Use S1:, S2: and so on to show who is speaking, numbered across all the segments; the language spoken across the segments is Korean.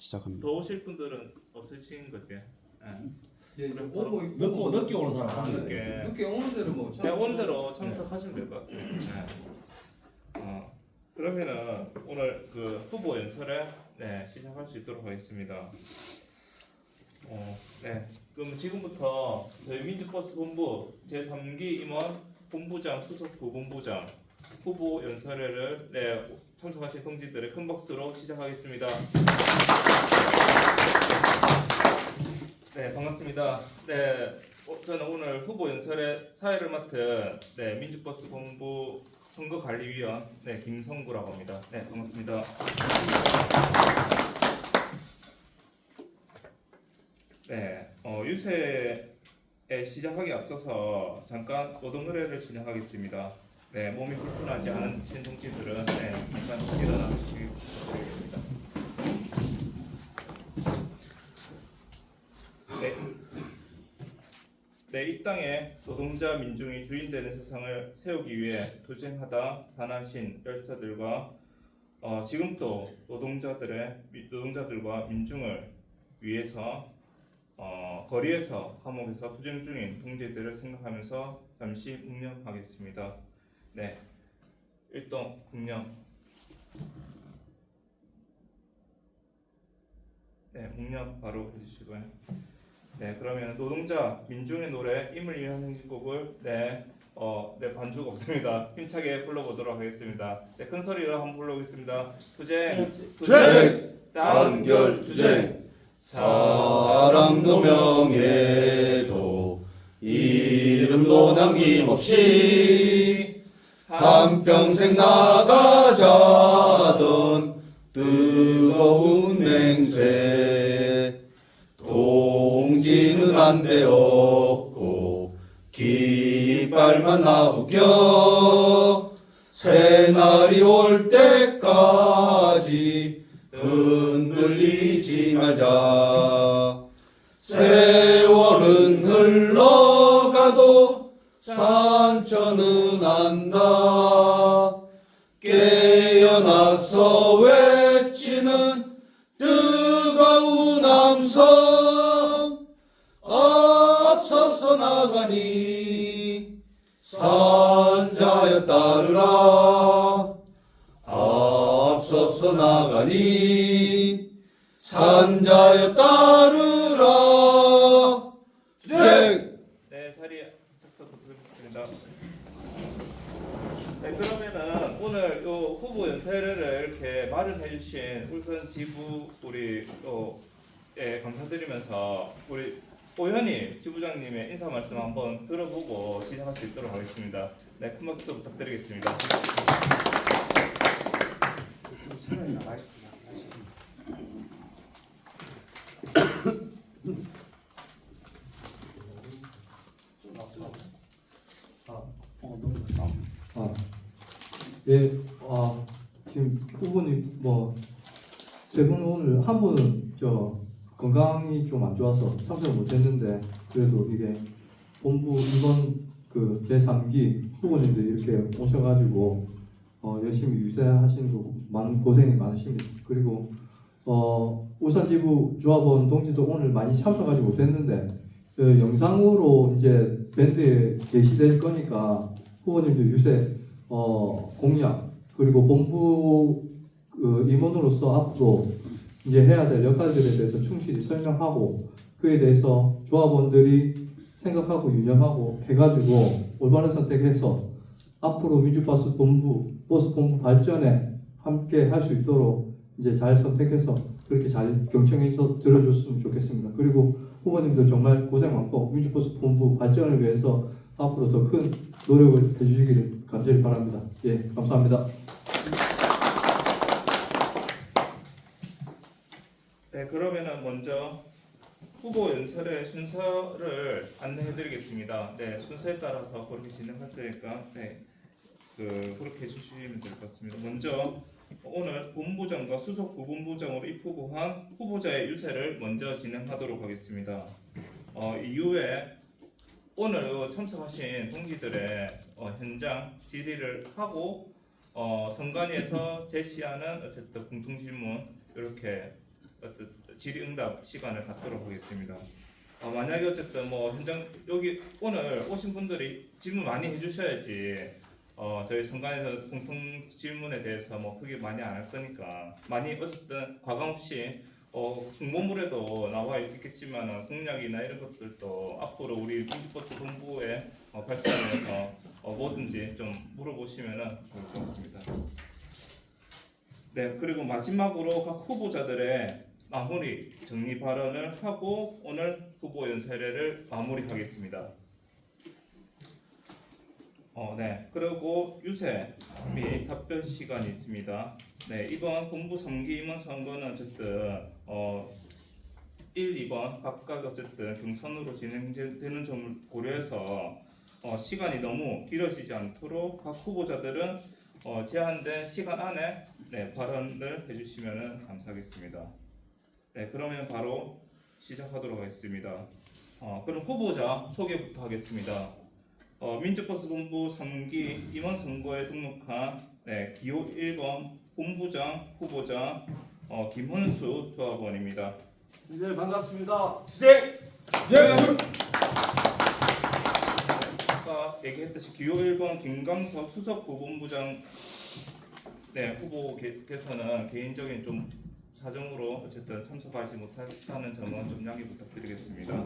S1: 시작합니다.
S2: 더 오실 분들은 없으신 거지?
S3: 예,
S2: 그럼
S3: 오고
S4: 늦게 오는 사람
S2: 아,
S4: 안
S2: 늦게.
S3: 늦게 오는 대로 뭐
S2: 그냥 온 대로 참석하시면 될 것 같습니다. 그러면은 오늘 그 후보 연설에 시작할 수 있도록 하겠습니다. 그럼 지금부터 저희 민주버스 본부 제3기 임원 본부장 수석 부본부장 후보 연설회를 참석하신 동지들의 큰 박수로 시작하겠습니다. 네, 반갑습니다. 저는 오늘 후보 연설의 사회를 맡은 민주버스 본부 선거관리위원 김성구라고 합니다. 네, 반갑습니다. 유세에 시작하기 앞서서 잠깐 노동 의뢰를 진행하겠습니다. 몸이 불편하지 않으신 동지들은 잠깐 일어나 주시기 바라겠습니다. 이 땅에 노동자 민중이 주인되는 세상을 세우기 위해 투쟁하다 산하신 열사들과 지금도 노동자들과 민중을 위해서 거리에서 감옥에서 투쟁 중인 동지들을 생각하면서 잠시 묵념하겠습니다. 일동 묵념. 묵념 바로 해주시고요. 그러면 노동자 민중의 노래 임을 위한 행진곡을 반주가 없습니다. 힘차게 불러보도록 하겠습니다. 큰 소리로 한번 불러보겠습니다. 투쟁,
S1: 단결 투쟁, 사랑도 명예도 이름도 남김없이 한평생 나가자던 뜨거운 맹세 동지는 안돼 없고 깃발만 나부겨 새날이 올 때까지 흔들리지 말자. 세월은 흘러가도 상처는 안다. 깨어나서 외치는 뜨거운 함성 앞서서 나가니 산자여 따르라. 앞서서 나가니 산자여 따르라. 투쟁!
S2: 자리에 착석 부탁드리겠습니다. 그러면은 오늘 요 후보 연설회를 이렇게 마련해 주신 울산 지부 우리 감사드리면서 우리 오현희 지부장님의 인사 말씀 한번 들어보고 시작할 수 있도록 하겠습니다. 큰 박수 부탁드리겠습니다.
S3: 차라리 나가
S5: 지금 후보님 세 분 오늘 한 분은 건강이 좀 안 좋아서 참석을 못했는데 그래도 이게 본부 이번 그 제3기 후보님들 이렇게 오셔가지고 열심히 유세하시는 거 많은 고생이 많으십니다. 그리고 울산지부 조합원 동지도 오늘 많이 참석하지 못했는데 영상으로 이제 밴드에 게시될 거니까 후보님도 유세 공약 그리고 본부 임원으로서 앞으로 이제 해야 될 역할들에 대해서 충실히 설명하고 그에 대해서 조합원들이 생각하고 유념하고 해가지고 올바른 선택해서 앞으로 민주버스 본부 발전에 함께 할 수 있도록 이제 잘 선택해서 그렇게 잘 경청해서 들어줬으면 좋겠습니다. 그리고 후보님들 정말 고생 많고 민주버스 본부 발전을 위해서 앞으로 더 큰 노력을 해주시기를 간절히 바랍니다. 감사합니다.
S2: 그러면은 먼저 후보 연설의 순서를 안내해드리겠습니다. 순서에 따라서 그렇게 진행할 테니까 그렇게 해주시면 될 것 같습니다. 먼저 오늘 본부장과 수석 부본부장으로 입후보한 후보자의 유세를 먼저 진행하도록 하겠습니다. 이후에 오늘 참석하신 동지들의 현장 질의를 하고 선관위에서 제시하는 어쨌든 공통질문 이렇게 어떤 질의응답 시간을 갖도록 하겠습니다. 만약에 어쨌든 뭐 현장 여기 오늘 오신 분들이 질문 많이 해주셔야지 저희 선관에서 공통 질문에 대해서 뭐 크게 많이 안 할 거니까 많이 어쨌든 과감 없이 공보물에도 나와 있겠지만 공약이나 이런 것들도 앞으로 우리 민주버스 본부에 발전해서 뭐든지 좀 물어보시면 좋을 것 같습니다. 네, 그리고 마지막으로 각 후보자들의 마무리 정리 발언을 하고 오늘 후보 연설회를 마무리하겠습니다. 네, 그리고 유세 및 답변 시간이 있습니다. 네, 이번 본부 3기 임원 선거는 어쨌든 1, 2번 각각 어쨌든 경선으로 진행되는 점을 고려해서 시간이 너무 길어지지 않도록 각 후보자들은 제한된 시간 안에 네, 발언을 해주시면 감사하겠습니다. 네, 그러면 바로 시작하도록 하겠습니다. 그럼 후보자 소개부터 하겠습니다. 민주버스 본부 3기 임원 선거에 등록한 네, 기호 1번 본부장 후보자 김헌수 조합원입니다.
S1: 네, 반갑습니다. 주제.
S2: 아까 얘기했듯이 기호 1번 김광석 수석 부본부장 네, 후보께서는 개인적인 좀 사정으로 어쨌든 참석하지 못했다는 점은 좀 양해 부탁드리겠습니다.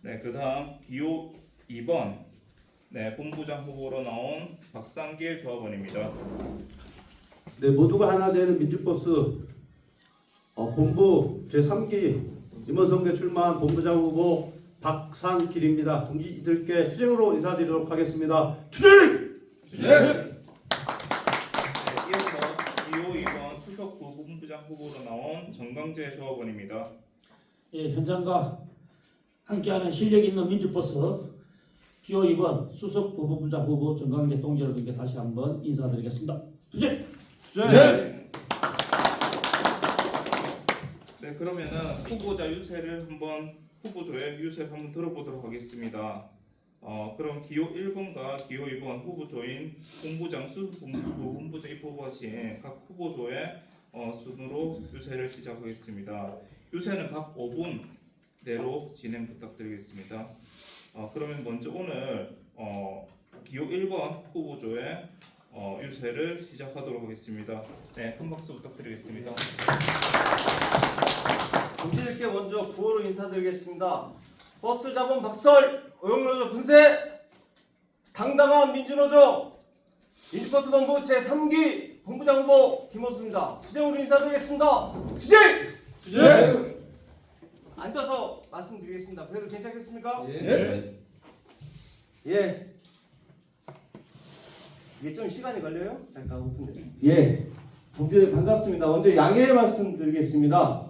S2: 네, 그다음 기호 2번 네, 본부장 후보로 나온 박상길 조합원입니다.
S4: 네, 모두가 하나 되는 민주버스 본부 제3기 임원선거에 출마한 본부장 후보 박상길입니다. 동지들께 투쟁으로 인사드리도록 하겠습니다. 투쟁!
S1: 주제.
S2: 이어서 기호 2번 수석 부본부장 후보로 나온 정광재 조합원입니다.
S6: 예, 현장과 함께하는 실력 있는 민주버스 기호 2번 수석 부본부장 후보 정광재 동지 여러분께 다시 한번 인사드리겠습니다. 주제!
S1: 주제.
S2: 네, 그러면은 후보자 유세를 후보조의 유세를 한번 들어보도록 하겠습니다. 그럼 기호 1번과 기호 2번 후보조인 본부장 부본부장 입후보하신 각 후보조의 순으로 유세를 시작하겠습니다. 유세는 각 5분 내로 진행 부탁드리겠습니다. 그러면 먼저 오늘 기호 1번 후보조의 유세를 시작하도록 하겠습니다. 네, 큰 박수 부탁드리겠습니다.
S1: 동지들께 먼저 구호로 인사드리겠습니다. 버스 잡은 박설, 오용노조 분쇄, 당당한 민주노조, 민주버스 본부 제3기 본부장 후보 김원수입니다. 투쟁으로 인사드리겠습니다. 투쟁!
S4: 투쟁!
S1: 앉아서 말씀드리겠습니다. 그래도 괜찮겠습니까?
S4: 예.
S1: 예. 이게 좀 시간이 걸려요? 잠깐 5분. 예. 동지들 반갑습니다. 먼저 양해 말씀드리겠습니다.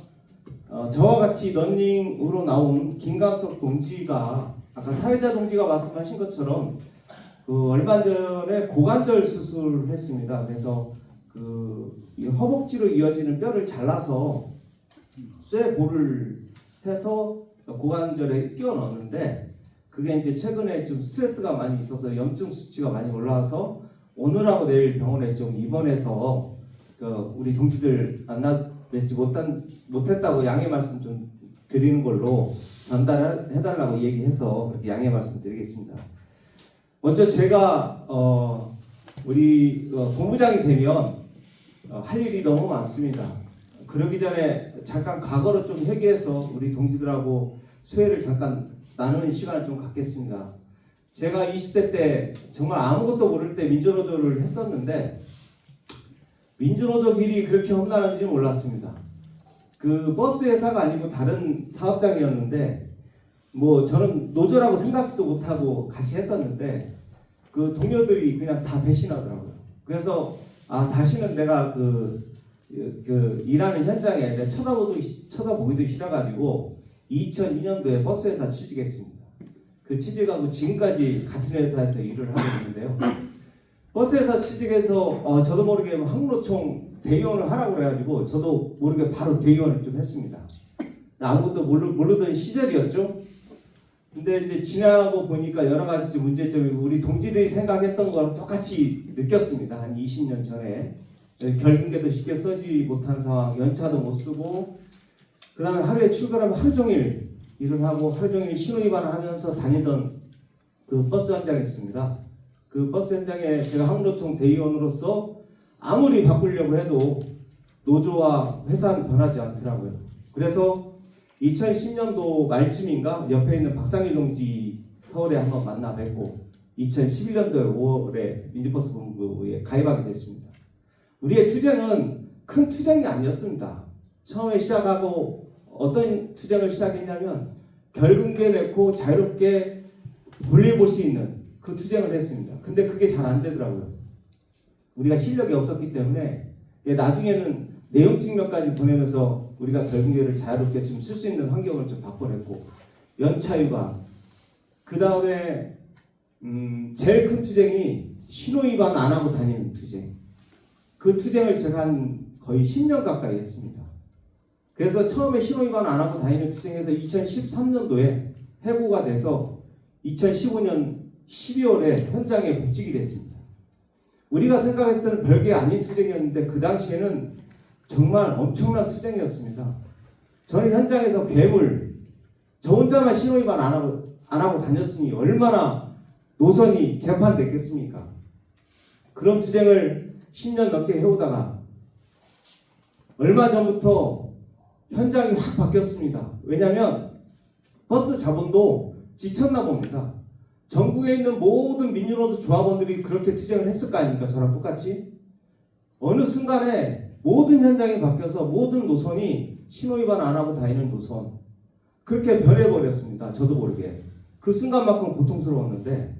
S1: 저와 같이 러닝으로 나온 김광석 동지가 아까 사회자 동지가 말씀하신 것처럼 얼마 전에 고관절 수술을 했습니다. 그래서 이 허벅지로 이어지는 뼈를 잘라서 쇠볼을 해서 고관절에 끼워 넣었는데 그게 이제 최근에 좀 스트레스가 많이 있어서 염증 수치가 많이 올라와서 오늘하고 내일 병원에 좀 입원해서 우리 동지들 만나뵙지 못했다고 양해 말씀 좀 드리는 걸로 전달해달라고 얘기해서 그렇게 양해 말씀 드리겠습니다. 먼저 제가 우리 본부장이 되면 할 일이 너무 많습니다. 그러기 전에 잠깐 과거로 좀 회귀해서 우리 동지들하고 소회를 잠깐 나누는 시간을 좀 갖겠습니다. 제가 20대 때 정말 아무것도 모를 때 민주노조를 했었는데 민주노조 일이 그렇게 험난한지 몰랐습니다. 그 버스 회사가 아니고 다른 사업장이었는데 뭐 저는 노조라고 생각지도 못하고 같이 했었는데 그 동료들이 그냥 다 배신하더라고요. 그래서 다시는 내가 일하는 현장에 내가 쳐다보기도 싫어가지고 2002년도에 버스 회사 취직했습니다. 그 취직하고 지금까지 같은 회사에서 일을 하고 있는데요. 버스 회사 취직해서 저도 모르게 항로총 대의원을 하라고 그래가지고 저도 모르게 바로 대의원을 좀 했습니다. 아무것도 모르던 시절이었죠. 근데 이제 지나고 보니까 여러 가지 좀 문제점이 우리 동지들이 생각했던 거랑 똑같이 느꼈습니다. 한 20년 전에 결근계도 쉽게 써지 못한 상황, 연차도 못 쓰고 그 다음에 하루에 출근하면 하루 종일 일을 하고 하루 종일 신호위반을 하면서 다니던 그 버스 현장이 있습니다. 그 버스 현장에 제가 항로청 대의원으로서 아무리 바꾸려고 해도 노조와 회사는 변하지 않더라고요. 그래서 2010년도 말쯤인가 옆에 있는 박상일 동지 서울에 한번 만나 뵙고 2011년도 5월에 민주버스 본부에 가입하게 됐습니다. 우리의 투쟁은 큰 투쟁이 아니었습니다. 처음에 시작하고 어떤 투쟁을 시작했냐면 결근계 내고 자유롭게 볼일 볼 수 있는 그 투쟁을 했습니다. 근데 그게 잘 안 되더라고요. 우리가 실력이 없었기 때문에 나중에는 내용 측면까지 보내면서 우리가 결근계를 자유롭게 좀 쓸 수 있는 환경을 좀 바꿔냈고 연차휴가 그 다음에 제일 큰 투쟁이 신호위반 안 하고 다니는 투쟁. 그 투쟁을 제가 한 거의 10년 가까이 했습니다. 그래서 처음에 신호위반 안 하고 다니는 투쟁에서 2013년도에 해고가 돼서 2015년 12월에 현장에 복직이 됐습니다. 우리가 생각했을 때는 별게 아닌 투쟁이었는데 그 당시에는 정말 엄청난 투쟁이었습니다. 저는 현장에서 괴물, 저 혼자만 신호위반 안 하고 다녔으니 얼마나 노선이 개판됐겠습니까? 그런 투쟁을 10년 넘게 해오다가 얼마 전부터 현장이 확 바뀌었습니다. 왜냐하면 버스 자본도 지쳤나 봅니다. 전국에 있는 모든 민주노조 조합원들이 그렇게 투쟁을 했을 거 아닙니까? 저랑 똑같이. 어느 순간에 모든 현장이 바뀌어서 모든 노선이 신호위반 안 하고 다니는 노선 그렇게 변해버렸습니다. 저도 모르게. 그 순간만큼 고통스러웠는데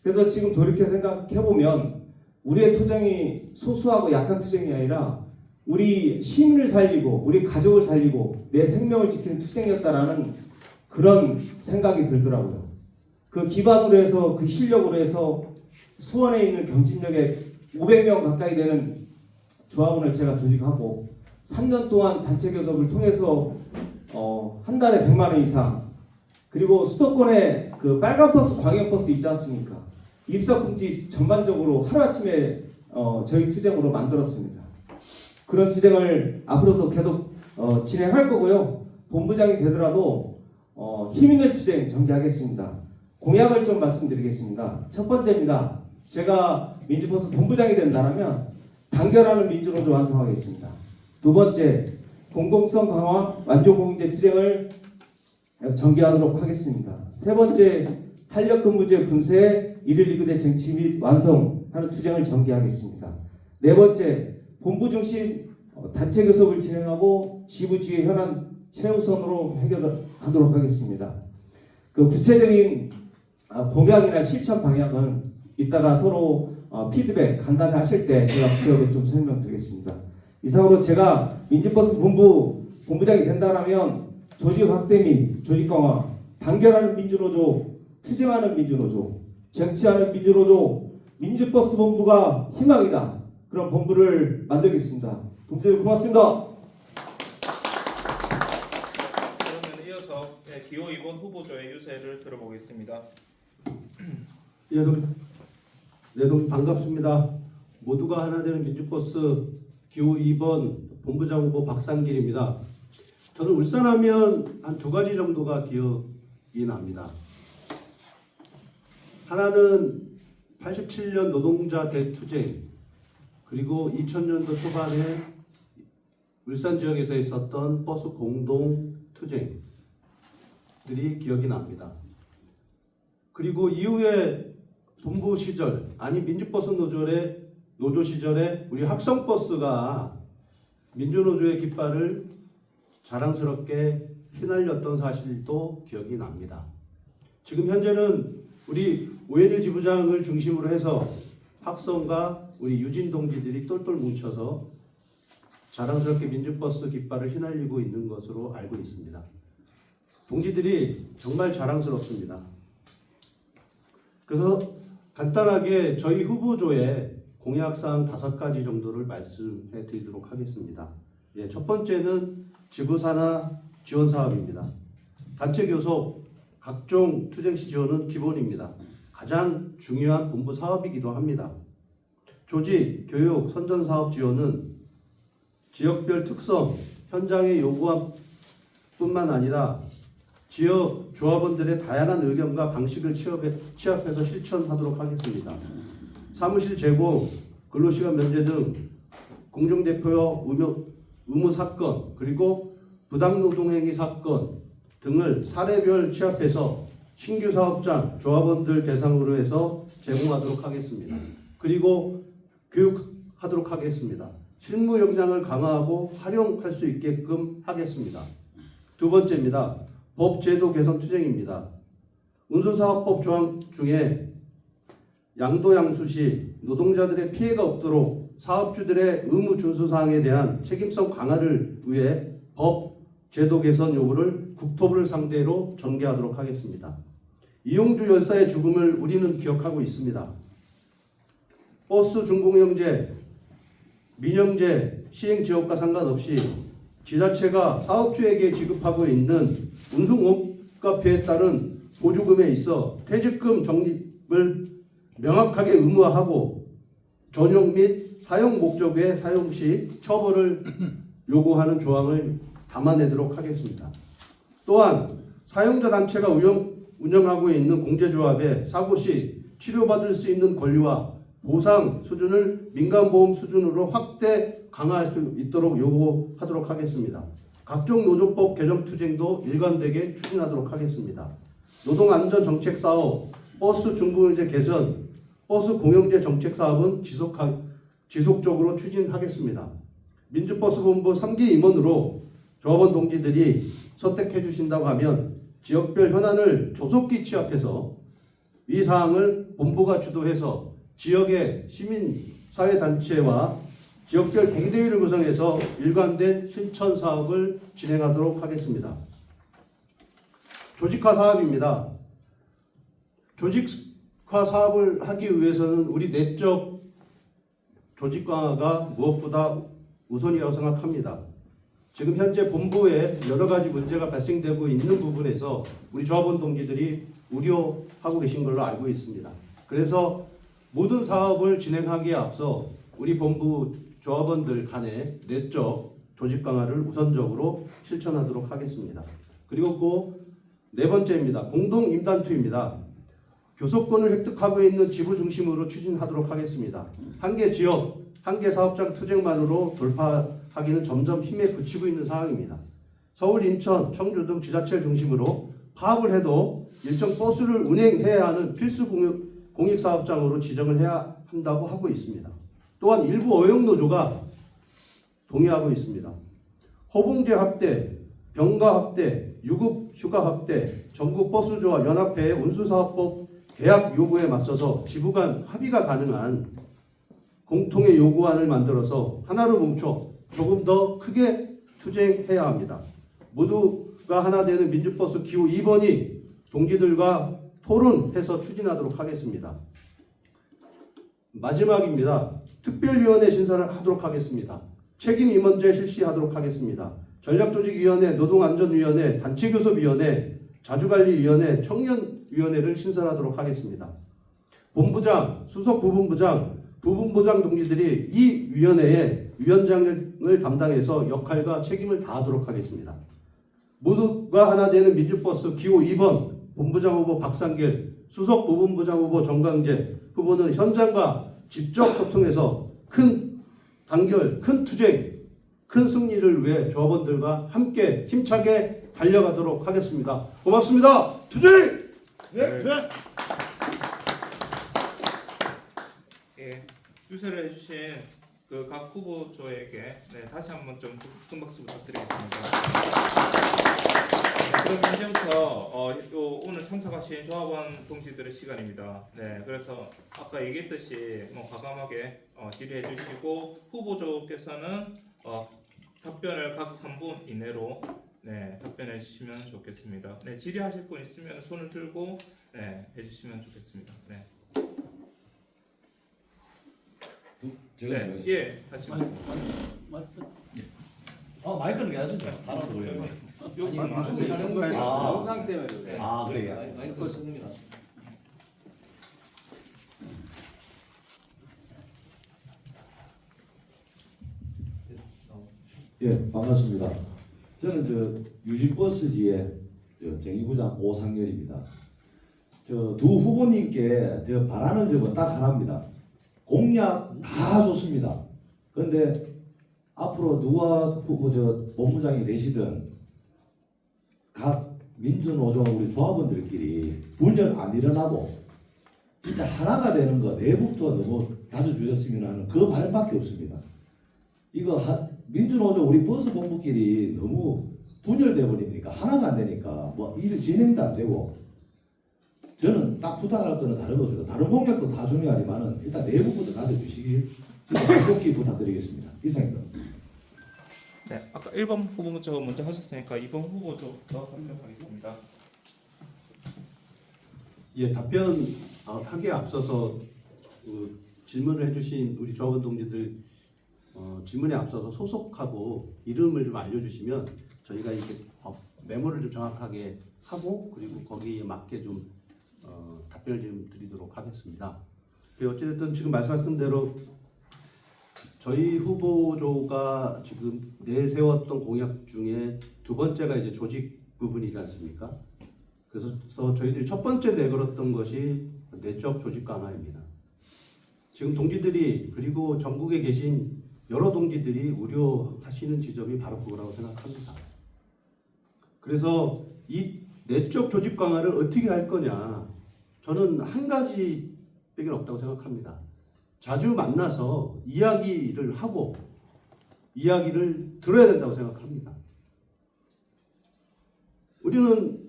S1: 그래서 지금 돌이켜 생각해보면 우리의 투쟁이 소수하고 약한 투쟁이 아니라 우리 시민을 살리고 우리 가족을 살리고 내 생명을 지키는 투쟁이었다라는 그런 생각이 들더라고요. 그 기반으로 해서 그 실력으로 해서 수원에 있는 경진역에 500명 가까이 되는 조합원을 제가 조직하고 3년 동안 단체 교섭을 통해서 한 달에 100만 원 이상 그리고 수도권에 그 빨간 버스 광역버스 있지 않습니까? 입사금지 전반적으로 하루아침에 저희 투쟁으로 만들었습니다. 그런 투쟁을 앞으로도 계속 진행할 거고요. 본부장이 되더라도 힘있는 투쟁 전개하겠습니다. 공약을 좀 말씀드리겠습니다. 첫 번째입니다. 제가 민주버스 본부장이 된다면 단결하는 민주노조 완성하겠습니다. 두 번째, 공공성 강화 완전공익제 투쟁을 전개하도록 하겠습니다. 세 번째, 탄력근무제 분쇄 1.1리그대 쟁취 및 완성하는 투쟁을 전개하겠습니다. 네 번째, 본부 중심 단체 교섭을 진행하고 지부지회 현안 최우선으로 해결하도록 하겠습니다. 그 구체적인 공약이나 실천 방향은 이따가 서로 피드백 간단히 하실 때 제가 구체적으로 좀 설명드리겠습니다. 이상으로 제가 민주버스 본부장이 된다면 조직 확대 및 조직 강화, 단결하는 민주노조, 투쟁하는 민주노조, 쟁취하는 민주노조, 민주버스 본부가 희망이다. 그런 본부를 만들겠습니다. 동생들 고맙습니다.
S2: 그러면 이어서 기호 2번 후보자의 유세를 들어보겠습니다.
S4: 네, 반갑습니다. 모두가 하나 되는 민주버스 기호 2번 본부장 후보 박상길입니다. 저는 울산하면 한 두 가지 정도가 기억이 납니다. 하나는 87년 노동자 대투쟁, 그리고 2000년도 초반에 울산 지역에서 있었던 버스 공동 투쟁들이 기억이 납니다. 그리고 이후에 본부 시절, 아니 민주버스 노조 시절에 우리 학성버스가 민주노조의 깃발을 자랑스럽게 휘날렸던 사실도 기억이 납니다. 지금 현재는 우리 오해일 지부장을 중심으로 해서 학성과 우리 유진 동지들이 똘똘 뭉쳐서 자랑스럽게 민주버스 깃발을 휘날리고 있는 것으로 알고 있습니다. 동지들이 정말 자랑스럽습니다. 그래서 간단하게 저희 후보조의 공약사항 5가지 정도를 말씀해 드리도록 하겠습니다. 첫 번째는 지부산하 지원 사업입니다. 단체 교섭, 각종 투쟁시 지원은 기본입니다. 가장 중요한 본부 사업이기도 합니다. 조직, 교육, 선전사업 지원은 지역별 특성, 현장에 요구한 뿐만 아니라 지역 조합원들의 다양한 의견과 방식을 취합해서 실천하도록 하겠습니다. 사무실 제공, 근로시간 면제 등 공정대표 의무 사건 그리고 부당노동행위 사건 등을 사례별 취합해서 신규 사업장 조합원들 대상으로 해서 제공하도록 하겠습니다. 그리고 교육하도록 하겠습니다. 실무 역량을 강화하고 활용할 수 있게끔 하겠습니다. 두 번째입니다. 법 제도 개선 투쟁입니다. 운수사업법 조항 중에 양도양수 시 노동자들의 피해가 없도록 사업주들의 의무 준수 사항에 대한 책임성 강화를 위해 법 제도 개선 요구를 국토부를 상대로 전개하도록 하겠습니다. 이용주 열사의 죽음을 우리는 기억하고 있습니다. 버스 준공영제, 민영제 시행 지역과 상관없이 지자체가 사업주에게 지급하고 있는 운송업가표에 따른 보조금에 있어 퇴직금 적립을 명확하게 의무화하고 전용 및 사용 목적 외 사용 시 처벌을 요구하는 조항을 담아내도록 하겠습니다. 또한 사용자 단체가 운영하고 있는 공제조합에 사고 시 치료받을 수 있는 권리와 보상 수준을 민간보험 수준으로 확대 강화할 수 있도록 요구하도록 하겠습니다. 각종 노조법 개정 투쟁도 일관되게 추진하도록 하겠습니다. 노동안전정책사업, 버스 준공영제 개선, 버스 공영제 정책사업은 지속적으로 추진하겠습니다. 민주버스본부 3기 임원으로 조합원 동지들이 선택해 주신다고 하면 지역별 현안을 조속히 취합해서 이 사항을 본부가 주도해서 지역의 시민사회단체와 지역별 공대회를 구성해서 일관된 실천 사업을 진행하도록 하겠습니다. 조직화 사업입니다. 조직화 사업을 하기 위해서는 우리 내적 조직화가 무엇보다 우선이라고 생각합니다. 지금 현재 본부에 여러 가지 문제가 발생되고 있는 부분에서 우리 조합원 동지들이 우려하고 계신 걸로 알고 있습니다. 그래서 모든 사업을 진행하기에 앞서 우리 본부 조합원들 간의 내적 조직 강화를 우선적으로 실천하도록 하겠습니다. 그리고 네 번째입니다. 공동 임단투입니다. 교섭권을 획득하고 있는 지부 중심으로 추진하도록 하겠습니다. 한 개 지역, 한 개 사업장 투쟁만으로 돌파하기는 점점 힘에 부치고 있는 상황입니다. 서울, 인천, 청주 등 지자체를 중심으로 파업을 해도 일정 버스를 운행해야 하는 필수 공익사업장으로 지정을 해야 한다고 하고 있습니다. 또한 일부 어용노조가 동의하고 있습니다. 허봉제 확대, 병가 확대, 유급 휴가 확대, 전국버스조합 연합회의 운수사업법 계약 요구에 맞서서 지부 간 합의가 가능한 공통의 요구안을 만들어서 하나로 뭉쳐 조금 더 크게 투쟁해야 합니다. 모두가 하나 되는 민주버스 기호 2번이 동지들과 토론해서 추진하도록 하겠습니다. 마지막입니다. 특별위원회 신설을 하도록 하겠습니다. 책임임원제 실시하도록 하겠습니다. 전략조직위원회, 노동안전위원회, 단체교섭위원회, 자주관리위원회, 청년위원회를 신설하도록 하겠습니다. 본부장, 수석부분부장, 부분부장 동지들이 이 위원회의 위원장을 담당해서 역할과 책임을 다하도록 하겠습니다. 모두가 하나 되는 민주버스 기호 2번 본부장 후보 박상길, 수석 부분부장 후보 정강재 후보는 현장과 직접 소통해서 큰 단결, 큰 투쟁, 큰 승리를 위해 조합원들과 함께 힘차게 달려가도록 하겠습니다. 고맙습니다. 투쟁!
S2: 네. 예, 유세를 해주신 그 각 후보조에게 다시 한번 좀 큰 박수 부탁드리겠습니다. 그럼 이제부터 오늘 참석하신 조합원 동지들의 시간입니다. 네, 그래서 아까 얘기했듯이 과감하게 질의해 주시고 후보조께서는 답변을 각 3분 이내로 답변해 주시면 좋겠습니다. 네, 질의하실 분 있으면 손을 들고 해주시면 좋겠습니다. 네. 예, 하시면.
S7: 마이크는 왜 하십니까? 사람 보여요.
S2: 여기
S3: 영상 때문에 그래.
S7: 그래요.
S3: 마이크 쓰는 게 낫.
S7: 예, 반갑습니다. 저는 유진버스지의 제2부장 오상렬입니다. 두 후보님께 바라는 점은 딱 하나입니다. 공약 다 좋습니다. 그런데 앞으로 누가 후보 본부장이 되시든 각 민주노총 우리 조합원들끼리 분열 안 일어나고 진짜 하나가 되는 거 내부부터 너무 다져주셨으면 하는 그 바람밖에 없습니다. 이거 민주노총 우리 버스 본부끼리 너무 분열돼 버리니까 하나가 안 되니까 뭐 일 진행도 안 되고 저는 딱 부탁할 거는 다른 것입니다. 다른 공약도 다 중요하지만은 일단 내부부터 가져주시길 간곡히 부탁드리겠습니다. 이상입니다.
S2: 네, 아까 1번 후보 먼저 하셨으니까 2번 후보 좀더 답변하겠습니다.
S4: 예, 답변하기에 앞서서 질문을 해주신 우리 조합원 동지들 질문에 앞서서 소속하고 이름을 좀 알려주시면 저희가 이렇게 메모를 좀 정확하게 하고 그리고 거기에 맞게 좀 답변을 좀 드리도록 하겠습니다. 어찌됐든 지금 말씀하신 대로 저희 후보조가 지금 내세웠던 공약 중에 두 번째가 이제 조직 부분이지 않습니까? 그래서 저희들이 첫 번째 내걸었던 것이 내적 조직 강화입니다. 지금 동지들이 그리고 전국에 계신 여러 동지들이 우려하시는 지점이 바로 그거라고 생각합니다. 그래서 이 내적 조직 강화를 어떻게 할 거냐? 저는 한 가지밖에 없다고 생각합니다. 자주 만나서 이야기를 하고 이야기를 들어야 된다고 생각합니다. 우리는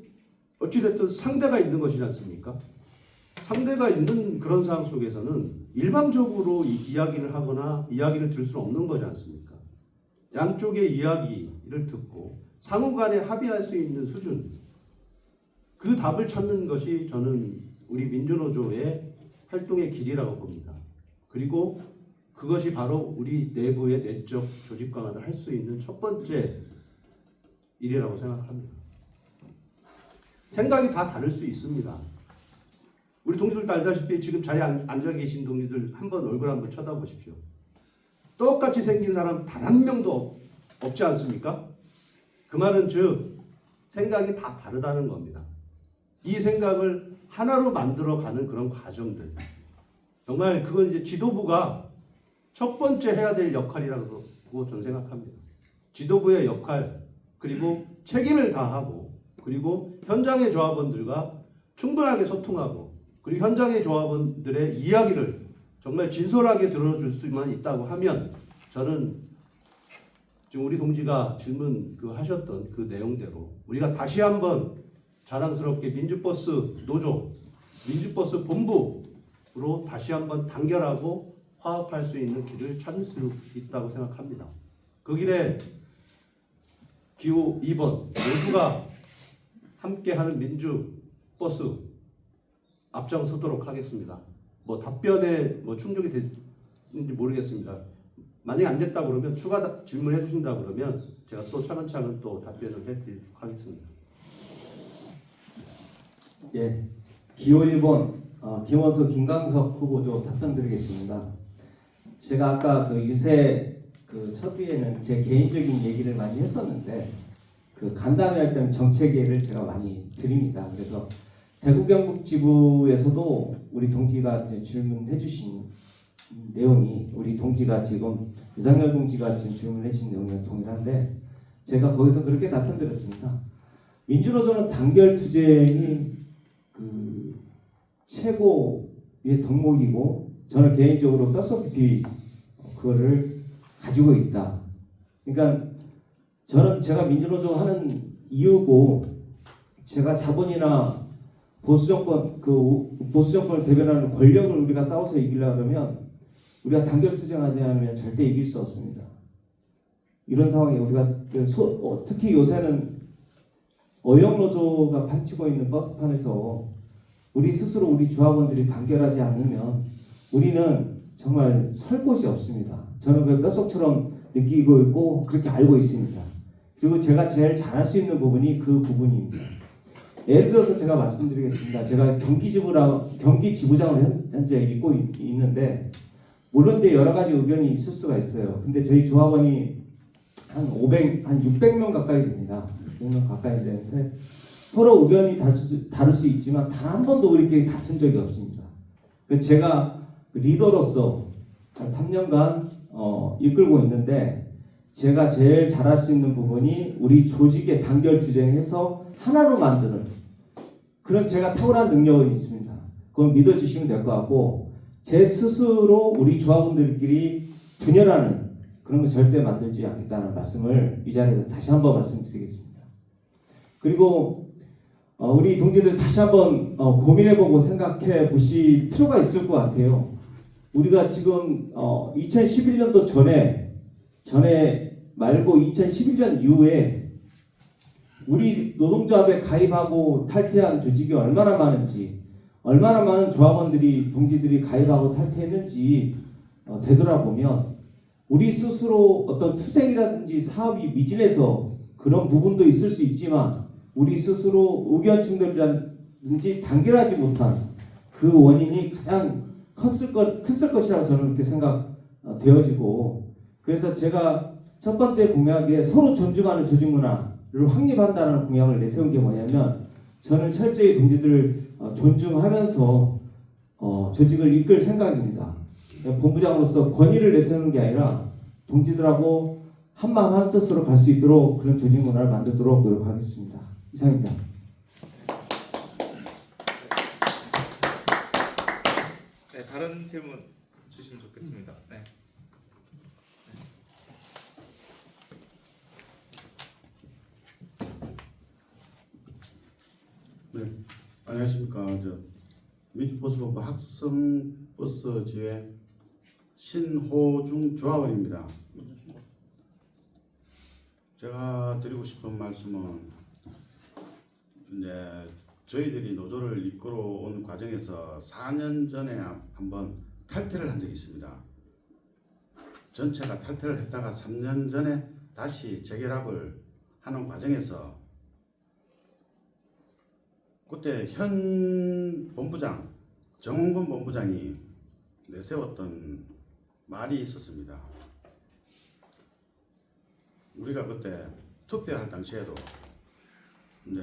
S4: 어찌됐든 상대가 있는 것이지 않습니까? 상대가 있는 그런 상황 속에서는 일방적으로 이야기를 하거나 이야기를 들을 수는 없는 거지 않습니까? 양쪽의 이야기를 듣고 상호 간에 합의할 수 있는 수준, 그 답을 찾는 것이 저는 우리 민주노조의 활동의 길이라고 봅니다. 그리고 그것이 바로 우리 내부의 내적 조직 강화를 할 수 있는 첫 번째 일이라고 생각합니다. 생각이 다 다를 수 있습니다. 우리 동지들도 알다시피 지금 자리에 앉아 계신 동지들 한번 얼굴 한번 쳐다보십시오. 똑같이 생긴 사람 단 한 명도 없지 않습니까? 그 말은 즉 생각이 다 다르다는 겁니다. 이 생각을 하나로 만들어가는 그런 과정들, 정말 그건 이제 지도부가 첫 번째 해야 될 역할이라고 저는 생각합니다. 지도부의 역할, 그리고 책임을 다하고, 그리고 현장의 조합원들과 충분하게 소통하고, 그리고 현장의 조합원들의 이야기를 정말 진솔하게 들어줄 수만 있다고 하면 저는 지금 우리 동지가 질문 하셨던 그 내용대로 우리가 다시 한번 자랑스럽게 민주버스 노조, 민주버스 본부로 다시 한번 단결하고 화합할 수 있는 길을 찾을 수 있다고 생각합니다. 그 길에 기호 2번 모두가 함께하는 민주버스 앞장서도록 하겠습니다. 답변에 충족이 됐는지 모르겠습니다. 만약에 안 됐다 그러면 추가 질문해 주신다 그러면 제가 또 차근차근 또 답변을 해드리도록 하겠습니다.
S1: 예, 기호 1번 김원석 김강석 후보조 답변드리겠습니다. 제가 아까 유세 첫 뒤에는 제 개인적인 얘기를 많이 했었는데 간담회 할 때는 정책회를 제가 많이 드립니다. 그래서 대구 경북 지부에서도 우리 동지가 질문해 주신 내용이 우리 동지가 지금 유상열 동지가 지금 질문해 주신 내용이랑 동일한데 제가 거기서 그렇게 답변드렸습니다. 민주노조는 단결 투쟁이 최고의 덕목이고 저는 개인적으로 뼛속 깊이 그거를 가지고 있다. 그러니까 저는 제가 민주노조 하는 이유고 제가 자본이나 보수 정권을 대변하는 권력을 우리가 싸워서 이기려고 하면 우리가 단결 투쟁하지 않으면 절대 이길 수 없습니다. 이런 상황에 우리가 특히 요새는 어영노조가 판치고 있는 버스판에서 우리 스스로 우리 조합원들이 단결하지 않으면 우리는 정말 설 곳이 없습니다. 저는 그 뼛속처럼 느끼고 있고 그렇게 알고 있습니다. 그리고 제가 제일 잘할 수 있는 부분이 그 부분입니다. 예를 들어서 제가 말씀드리겠습니다. 제가 경기 지부장으로 현재 있고 있는데 물론 이제 여러 가지 의견이 있을 수가 있어요. 근데 저희 조합원이 한 600명 가까이 됩니다. 600명 가까이 되는데 서로 의견이 다를 수 있지만 단 한 번도 우리끼리 다툰 적이 없습니다. 제가 리더로서 한 3년간 이끌고 있는데 제가 제일 잘할 수 있는 부분이 우리 조직의 단결 투쟁해서 하나로 만드는 그런 제가 탁월한 능력이 있습니다. 그걸 믿어주시면 될 것 같고 제 스스로 우리 조합원들끼리 분열하는 그런 거 절대 만들지 않겠다는 말씀을 이 자리에서 다시 한번 말씀드리겠습니다. 그리고 우리 동지들 다시 한번 고민해보고 생각해 보실 필요가 있을 것 같아요. 우리가 지금 2011년도 전에 말고 2011년 이후에 우리 노동조합에 가입하고 탈퇴한 조직이 얼마나 많은지, 얼마나 많은 조합원들이 동지들이 가입하고 탈퇴했는지 되돌아보면 우리 스스로 어떤 투쟁이라든지 사업이 미진해서 그런 부분도 있을 수 있지만 우리 스스로 의견 충돌이라든지 단결하지 못한 그 원인이 가장 클 것이라고 저는 그렇게 생각되어지고 그래서 제가 첫 번째 공약에 서로 존중하는 조직 문화를 확립한다는 공약을 내세운 게 뭐냐면 저는 철저히 동지들을 존중하면서 조직을 이끌 생각입니다. 본부장으로서 권위를 내세우는 게 아니라 동지들하고 한마음 한뜻으로 갈 수 있도록 그런 조직 문화를 만들도록 노력하겠습니다. 이상입니다.
S2: 네, 다른 질문 주시면 좋겠습니다. 네.
S8: 네, 안녕하십니까. 민주버스본부 학생버스 지회 신호중 조합원입니다. 제가 드리고 싶은 말씀은 이제 저희들이 노조를 이끌어 온 과정에서 4년 전에 한번 탈퇴를 한 적이 있습니다. 전체가 탈퇴를 했다가 3년 전에 다시 재결합을 하는 과정에서 그때 현 본부장 정원근 본부장이 내세웠던 말이 있었습니다. 우리가 그때 투표할 당시에도 이제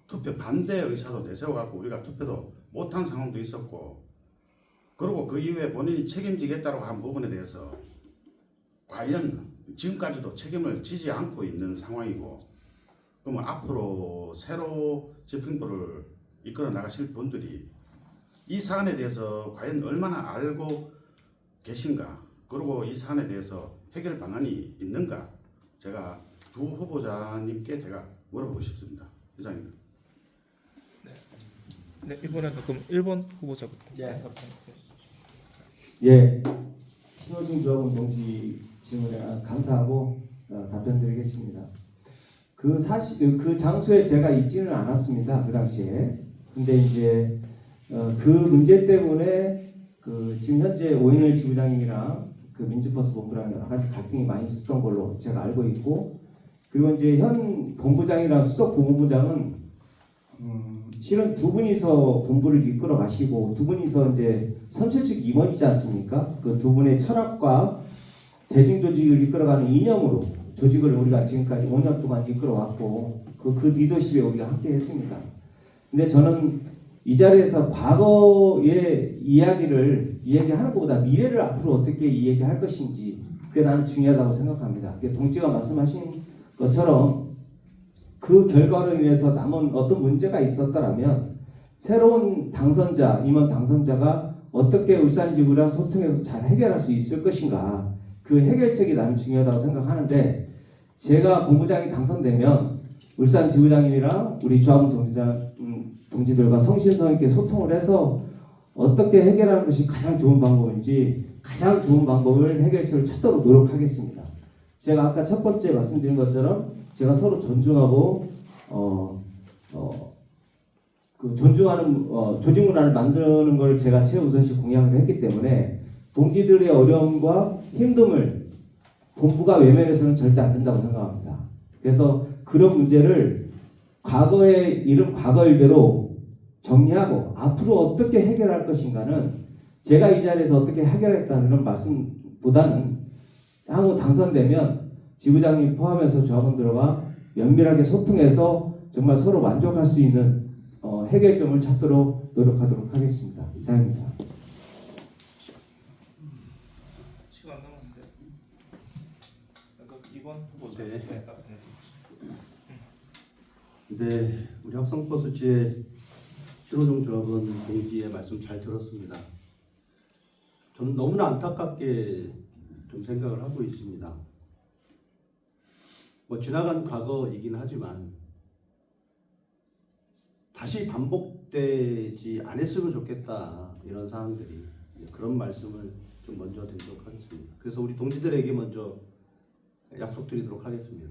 S8: 투표 반대 의사도 내세워갖고 우리가 투표도 못한 상황도 있었고 그리고 그 이후에 본인이 책임지겠다고 한 부분에 대해서 과연 지금까지도 책임을 지지 않고 있는 상황이고 그러면 앞으로 새로 집행부를 이끌어 나가실 분들이 이 사안에 대해서 과연 얼마나 알고 계신가 그리고 이 사안에 대해서 해결 방안이 있는가 제가 두 후보자님께 제가 물어보고 싶습니다. 이상입니다.
S2: 네, 이번에는 그럼 1번 후보자부터.
S3: 네.
S1: 예, 신호중 조합원 동지 질문에 감사하고 답변드리겠습니다. 그 장소에 제가 있지는 않았습니다. 그 당시에. 근데 이제 그 문제 때문에 지금 현재 오인일 지부장님이랑 그 민주버스 본부랑 여러 가지 갈등이 많이 있었던 걸로 제가 알고 있고 그리고 이제 현 본부장이랑 수석 본부장은 실은 두 분이서 본부를 이끌어 가시고 두 분이서 이제 선출직 임원이지 않습니까? 그 두 분의 철학과 대중 조직을 이끌어가는 이념으로 조직을 우리가 지금까지 5년 동안 이끌어왔고 그 리더십에 우리가 함께 했습니다. 근데 저는 이 자리에서 과거의 이야기하는 것보다 미래를 앞으로 어떻게 이야기할 것인지 그게 나는 중요하다고 생각합니다. 동지가 말씀하신 것처럼 그 결과로 인해서 남은 어떤 문제가 있었더라면 새로운 당선자, 임원 당선자가 어떻게 울산지구랑 소통해서 잘 해결할 수 있을 것인가 그 해결책이 나는 중요하다고 생각하는데 제가 본부장이 당선되면 울산지부장님이랑 우리 조합원 동지들과 성실성 있게 소통을 해서 어떻게 해결하는 것이 가장 좋은 방법인지 가장 좋은 방법을 해결책을 찾도록 노력하겠습니다. 제가 아까 첫 번째 말씀드린 것처럼 제가 서로 존중하고 존중하는 조직 문화를 만드는 걸 제가 최우선시 공약을 했기 때문에 동지들의 어려움과 힘듦을 본부가 외면해서는 절대 안 된다고 생각합니다. 그래서 그런 문제를 과거의 일대로 정리하고 앞으로 어떻게 해결할 것인가는 제가 이 자리에서 어떻게 해결했다는 말씀보다는 향후 당선되면 지부장님 포함해서 조합원들과 면밀하게 소통해서 정말 서로 만족할 수 있는 해결점을 찾도록 노력하도록 하겠습니다. 이상입니다.
S2: 시간 남았는데. 이번 후보자.
S4: 네.
S2: 네.
S4: 네, 우리 합성버스지의 신호종 조합원 동지의 말씀 잘 들었습니다. 저는 너무나 안타깝게 좀 생각을 하고 있습니다. 뭐 지나간 과거이긴 하지만 다시 반복되지 않았으면 좋겠다, 이런 사항들이, 그런 말씀을 좀 먼저 드리도록 하겠습니다. 그래서 우리 동지들에게 먼저 약속드리도록 하겠습니다.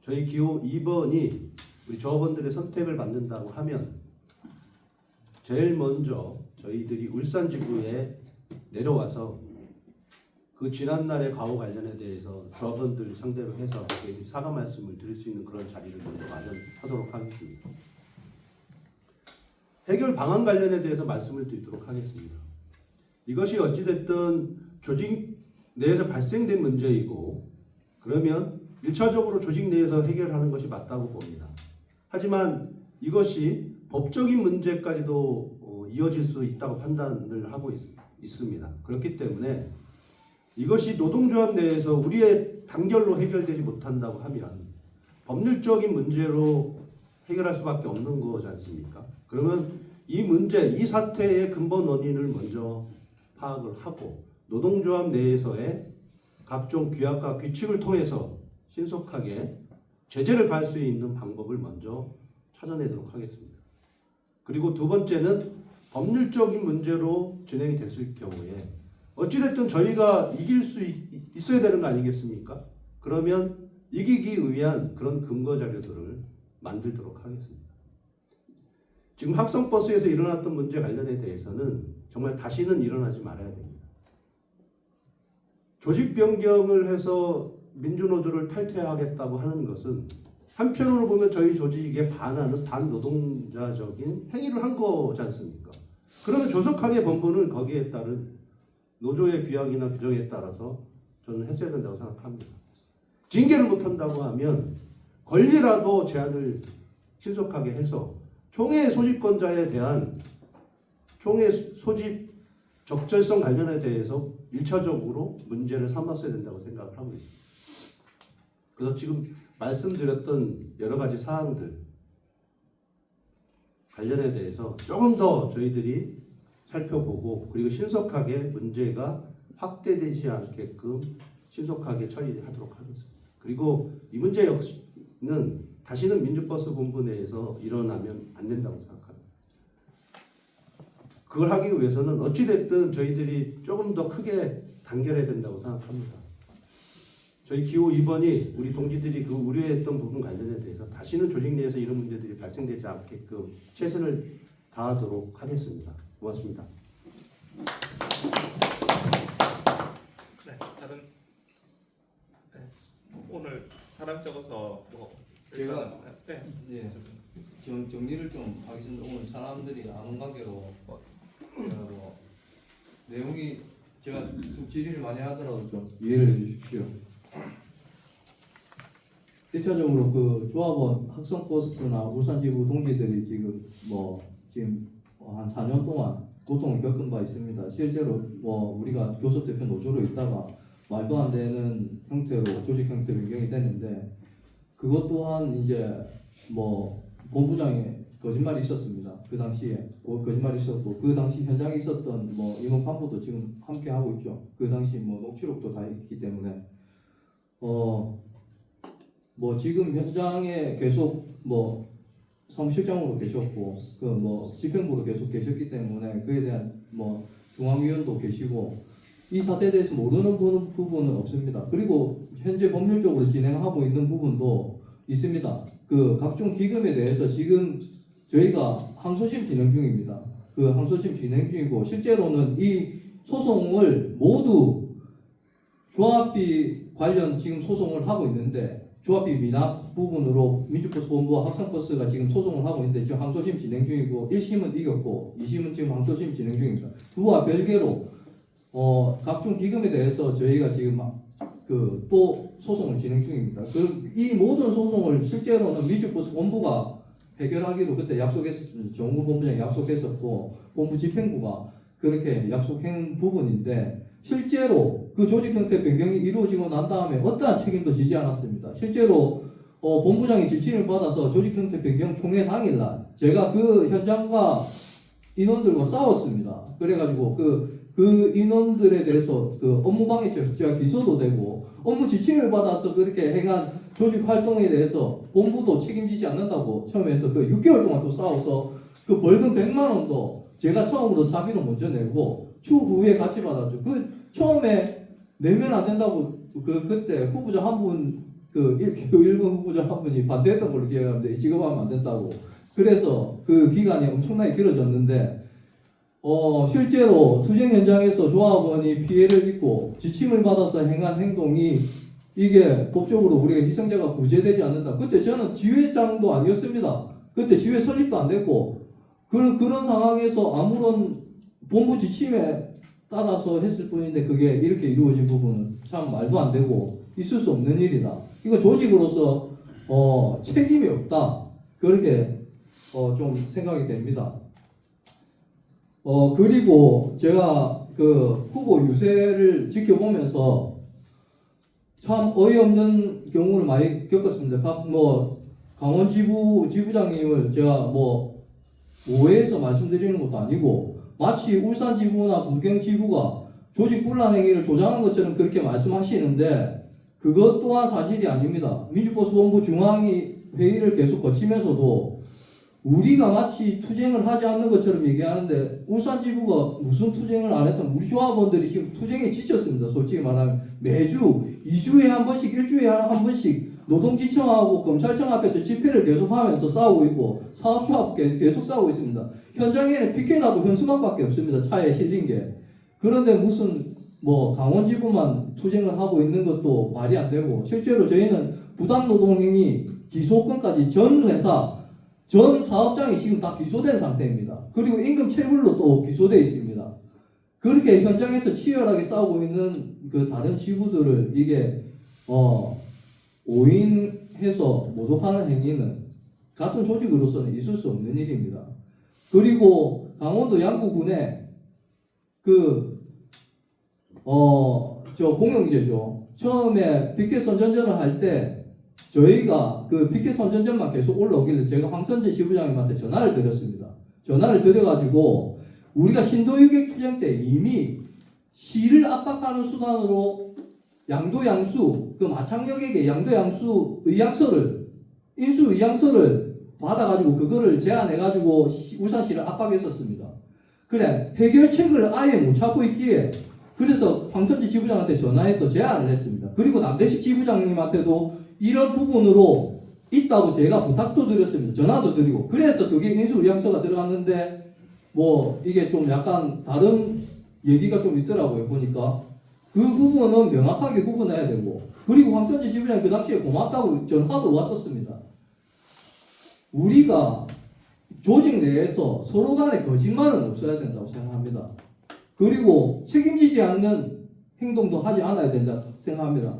S4: 저희 기호 2번이 우리 조합원들의 선택을 받는다고 하면 제일 먼저 저희들이 울산지구에 내려와서 그 지난날의 과오 관련에 대해서 조합원들 상대로 해서 사과 말씀을 드릴 수 있는 그런 자리를 먼저 마련하도록 하겠습니다. 해결 방안 관련에 대해서 말씀을 드리도록 하겠습니다. 이것이 어찌됐든 조직 내에서 발생된 문제이고, 그러면 1차적으로 조직 내에서 해결하는 것이 맞다고 봅니다. 하지만 이것이 법적인 문제까지도 이어질 수 있다고 판단을 하고 있습니다. 그렇기 때문에 이것이 노동조합 내에서 우리의 단결로 해결되지 못한다고 하면 법률적인 문제로 해결할 수밖에 없는 거지 않습니까? 그러면 이 문제, 이 사태의 근본 원인을 먼저 파악을 하고 노동조합 내에서의 각종 규약과 규칙을 통해서 신속하게 제재를 가할 수 있는 방법을 먼저 찾아내도록 하겠습니다. 그리고 두 번째는 법률적인 문제로 진행이 됐을 경우에 어찌됐든 저희가 이길 수 있어야 되는 거 아니겠습니까? 그러면 이기기 위한 그런 근거 자료들을 만들도록 하겠습니다. 지금 학성버스에서 일어났던 문제 관련에 대해서는 정말 다시는 일어나지 말아야 됩니다. 조직 변경을 해서 민주노조를 탈퇴하겠다고 하는 것은 한편으로 보면 저희 조직에 반하는 반노동자적인 행위를 한 거지 않습니까? 그러면 조속하게 본부는 거기에 따른 노조의 규약이나 규정에 따라서 저는 했어야 된다고 생각합니다. 징계를 못한다고 하면 권리라도 제한을 신속하게 해서 총회 소집권자에 대한 총회 소집 적절성 관련에 대해서 1차적으로 문제를 삼았어야 된다고 생각을 하고 있습니다. 그래서 지금 말씀드렸던 여러 가지 사항들 관련에 대해서 조금 더 저희들이 살펴보고 그리고 신속하게 문제가 확대되지 않게끔 신속하게 처리하도록 하겠습니다. 그리고 이 문제 역시는 다시는 민주버스 본부 내에서 일어나면 안 된다고 생각합니다. 그걸 하기 위해서는 어찌됐든 저희들이 조금 더 크게 단결해야 된다고 생각합니다. 저희 기호 2번이 우리 동지들이 그 우려했던 부분 관련에 대해서 다시는 조직 내에서 이런 문제들이 발생되지 않게끔 최선을 다하도록 하겠습니다. 고맙습니다.
S2: 네, 다른 오늘 사람 적어서 뭐
S5: 제가
S2: 네.
S5: 예, 정리를 좀 하겠습니다. 오늘 사람들이 아는 관계로 뭐 내용이 제가 좀 질의를 많이 하더라도 좀 이해를 해주십시오. 1차적으로 그 조합원 학성버스나 울산지부 동지들이 지금 한 4년 동안 고통을 겪은 바 있습니다. 실제로 우리가 교섭대표 노조로 있다가 말도 안 되는 형태로 조직 형태 변경이 됐는데 그것 또한 이제 본부장에 거짓말이 있었습니다. 그 당시에 거짓말이 있었고 그 당시 현장에 있었던 임원 간부도 지금 함께 하고 있죠. 그 당시 녹취록도 다 있기 때문에 지금 현장에 계속 사무실장으로 계셨고 집행부로 계속 계셨기 때문에 그에 대한 중앙위원도 계시고 이 사태에 대해서 모르는 부분은 없습니다. 그리고 현재 법률적으로 진행하고 있는 부분도 있습니다. 그 각종 기금에 대해서 지금 저희가 항소심 진행 중입니다. 그 항소심 진행 중이고 실제로는 이 소송을 모두 조합비 관련 지금 소송을 하고 있는데 조합비 미납 부분으로 민주버스 본부와 학생버스가 지금 소송을 하고 있는데 지금 항소심 진행 중이고 1심은 이겼고 2심은 지금 항소심 진행 중입니다. 그와 별개로 각종 기금에 대해서 저희가 지금 또 소송을 진행 중입니다. 이 모든 소송을 실제로는 민주버스 본부가 해결하기로 그때 약속했었습니다. 정우 본부장이 약속했었고 본부 집행부가 그렇게 약속한 부분인데 실제로 그 조직 형태 변경이 이루어지고 난 다음에 어떠한 책임도 지지 않았습니다. 실제로 본부장이 지침을 받아서 조직 형태 변경 총회 당일날 제가 그 현장과 인원들과 싸웠습니다. 그래가지고 그 인원들에 대해서 그 업무방해죄로 제가 기소도 되고 업무 지침을 받아서 그렇게 행한 조직 활동에 대해서 본부도 책임지지 않는다고 처음에 해서 그 6개월 동안 또 싸워서 그 벌금 100만 원도 제가 처음으로 사비로 먼저 내고 추후에 같이 받았죠. 그 처음에 내면 안 된다고 그때 후보자 한 분 그 1번 후보자 한 분이 반대했던 걸로 기억하는데 지급하면 안 된다고. 그래서 그 기간이 엄청나게 길어졌는데 실제로 투쟁 현장에서 조합원이 피해를 입고 지침을 받아서 행한 행동이 이게 법적으로 우리가 희생자가 구제되지 않는다. 그때 저는 지회장도 아니었습니다. 그때 지회 설립도 안 됐고 그런 상황에서 아무런 본부 지침에 따라서 했을 뿐인데 그게 이렇게 이루어진 부분은 참 말도 안 되고 있을 수 없는 일이다. 이거 조직으로서 책임이 없다. 그렇게 좀 생각이 됩니다. 그리고 제가 그 후보 유세를 지켜보면서 참 어이없는 경우를 많이 겪었습니다. 강원 지부장님을 제가 오해해서 말씀드리는 것도 아니고 마치 울산 지부나 부경 지부가 조직 분란 행위를 조장한 것처럼 그렇게 말씀하시는데 그것 또한 사실이 아닙니다. 민주버스 본부 중앙위 회의를 계속 거치면서도 우리가 마치 투쟁을 하지 않는 것처럼 얘기하는데 울산 지부가 무슨 투쟁을 안 했던 우리 조합원들이 지금 투쟁에 지쳤습니다. 솔직히 말하면 매주 2주에 한 번씩 1주에 한 번씩 노동지청하고 검찰청 앞에서 집회를 계속하면서 싸우고 있고 사업조합 계속 싸우고 있습니다. 현장에는 피켓하고 현수막밖에 없습니다. 차에 실린 게. 그런데 무슨 강원지부만 투쟁을 하고 있는 것도 말이 안 되고 실제로 저희는 부당노동행위 기소권까지 전 회사 전 사업장이 지금 다 기소된 상태입니다. 그리고 임금 체불로 또 기소되어 있습니다. 그렇게 현장에서 치열하게 싸우고 있는 그 다른 지부들을 이게 오인해서 모독하는 행위는 같은 조직으로서는 있을 수 없는 일입니다. 그리고 강원도 양구군에 공영제죠. 처음에 피켓 선전전을 할 때 저희가 그 피켓 선전전만 계속 올라오길래 제가 황선재 지부장님한테 전화를 드렸습니다. 전화를 드려가지고 우리가 신도유객 투쟁 때 이미 시를 압박하는 수단으로 양도양수 그 마창역에게 양도양수 의향서를 인수 의향서를 받아가지고 그거를 제안해가지고 울산시를 압박했었습니다. 그래 해결책을 아예 못 찾고 있기에 그래서 황선지 지부장한테 전화해서 제안을 했습니다. 그리고 남대식 지부장님한테도 이런 부분으로 있다고 제가 부탁도 드렸습니다. 전화도 드리고 그래서 그게 인수 의향서가 들어갔는데 이게 좀 약간 다른 얘기가 좀 있더라고요. 보니까 그 부분은 명확하게 구분해야 되고 그리고 황선지 지부장이 그 당시에 고맙다고 전화도 왔었습니다. 우리가 조직 내에서 서로 간에 거짓말은 없어야 된다고 생각합니다. 그리고 책임지지 않는 행동도 하지 않아야 된다 생각합니다.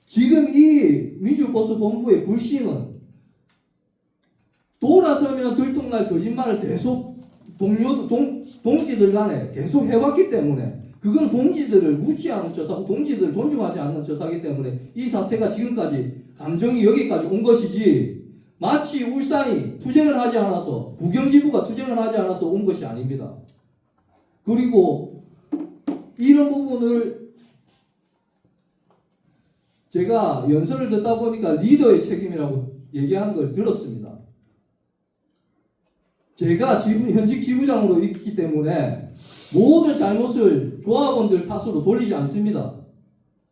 S5: 지금 이 민주버스 본부의 불신은 돌아서면 들통날 거짓말을 계속 동지들 간에 계속 해왔기 때문에 그건 동지들을 무시하는 처사고 동지들을 존중하지 않는 처사이기 때문에 이 사태가 지금까지 감정이 여기까지 온 것이지 마치 울산이 투쟁을 하지 않아서 부경지부가 투쟁을 하지 않아서 온 것이 아닙니다. 그리고 이런 부분을 제가 연설을 듣다 보니까 리더의 책임이라고 얘기하는 걸 들었습니다. 제가 현직 지부장으로 있기 때문에 모든 잘못을 조합원들 탓으로 돌리지 않습니다.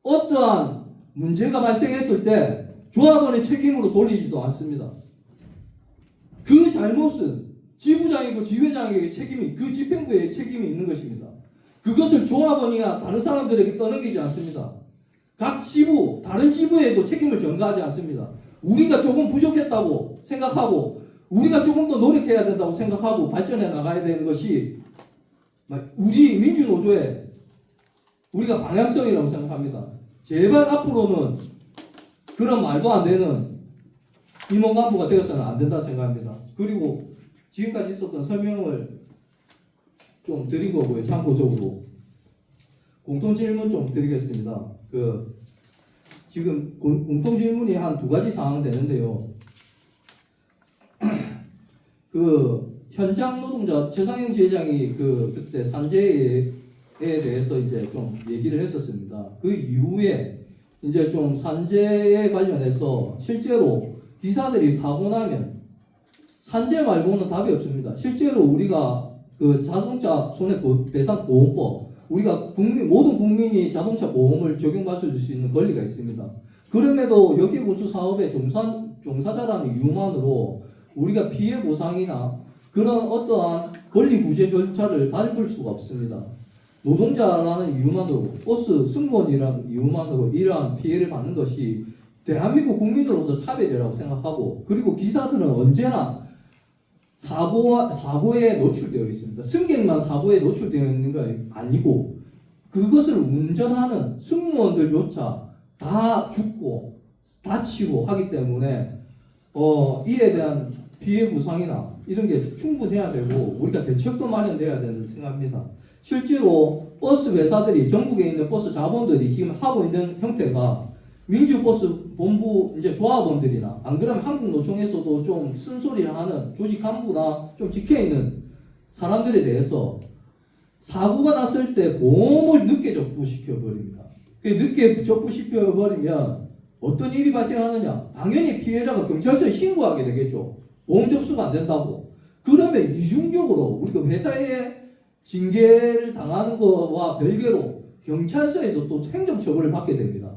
S5: 어떠한 문제가 발생했을 때 조합원의 책임으로 돌리지도 않습니다. 그 잘못은 지부장이고 지회장에게 그 집행부에 책임이 있는 것입니다. 그것을 조합원이나 다른 사람들에게 떠넘기지 않습니다. 각 지부, 다른 지부에도 책임을 전가하지 않습니다. 우리가 조금 부족했다고 생각하고 우리가 조금 더 노력해야 된다고 생각하고 발전해 나가야 되는 것이 우리 민주노조의 우리가 방향성이라고 생각합니다. 제발 앞으로는 그런 말도 안 되는 임원 간부가 되어서는 안 된다 생각합니다. 그리고 지금까지 있었던 설명을 좀 드린 거고요. 참고적으로 공통 질문 좀 드리겠습니다. 지금 공통 질문이 한 두 가지 사항 되는데요. 현장 노동자 최상영 지회장이 그때 산재에 대해서 이제 좀 얘기를 했었습니다. 그 이후에 이제 좀 산재에 관련해서 실제로 기사들이 사고 나면 산재 말고는 답이 없습니다. 실제로 우리가 자동차 손해배상 보험법 우리가 모든 국민이 자동차 보험을 적용받을 수 있는 권리가 있습니다. 그럼에도 여기구수 사업의 종사자라는 이유만으로 우리가 피해 보상이나 그런 어떠한 권리 구제 절차를 밟을 수가 없습니다. 노동자라는 이유만으로 버스 승무원이라는 이유만으로 이러한 피해를 받는 것이 대한민국 국민으로서 차별이라고 생각하고 그리고 기사들은 언제나 사고에 노출되어 있습니다. 승객만 사고에 노출되어 있는 게 아니고 그것을 운전하는 승무원들조차 다 죽고 다치고 하기 때문에 이에 대한 피해 보상이나 이런 게 충분해야 되고 우리가 대책도 마련돼야 되는 생각합니다. 실제로 버스 회사들이 전국에 있는 버스 자본들이 지금 하고 있는 형태가 민주버스 본부 이제 조합원들이나 안 그러면 한국노총에서도 좀 쓴소리를 하는 조직 간부나 좀 지켜 있는 사람들에 대해서 사고가 났을 때 보험을 늦게 접수시켜 버립니다. 늦게 접수시켜 버리면 어떤 일이 발생하느냐? 당연히 피해자가 경찰서에 신고하게 되겠죠. 보험 접수가 안 된다고. 그러면 이중적으로 우리가 회사에 징계를 당하는 것과 별개로 경찰서에서 또 행정처벌을 받게 됩니다.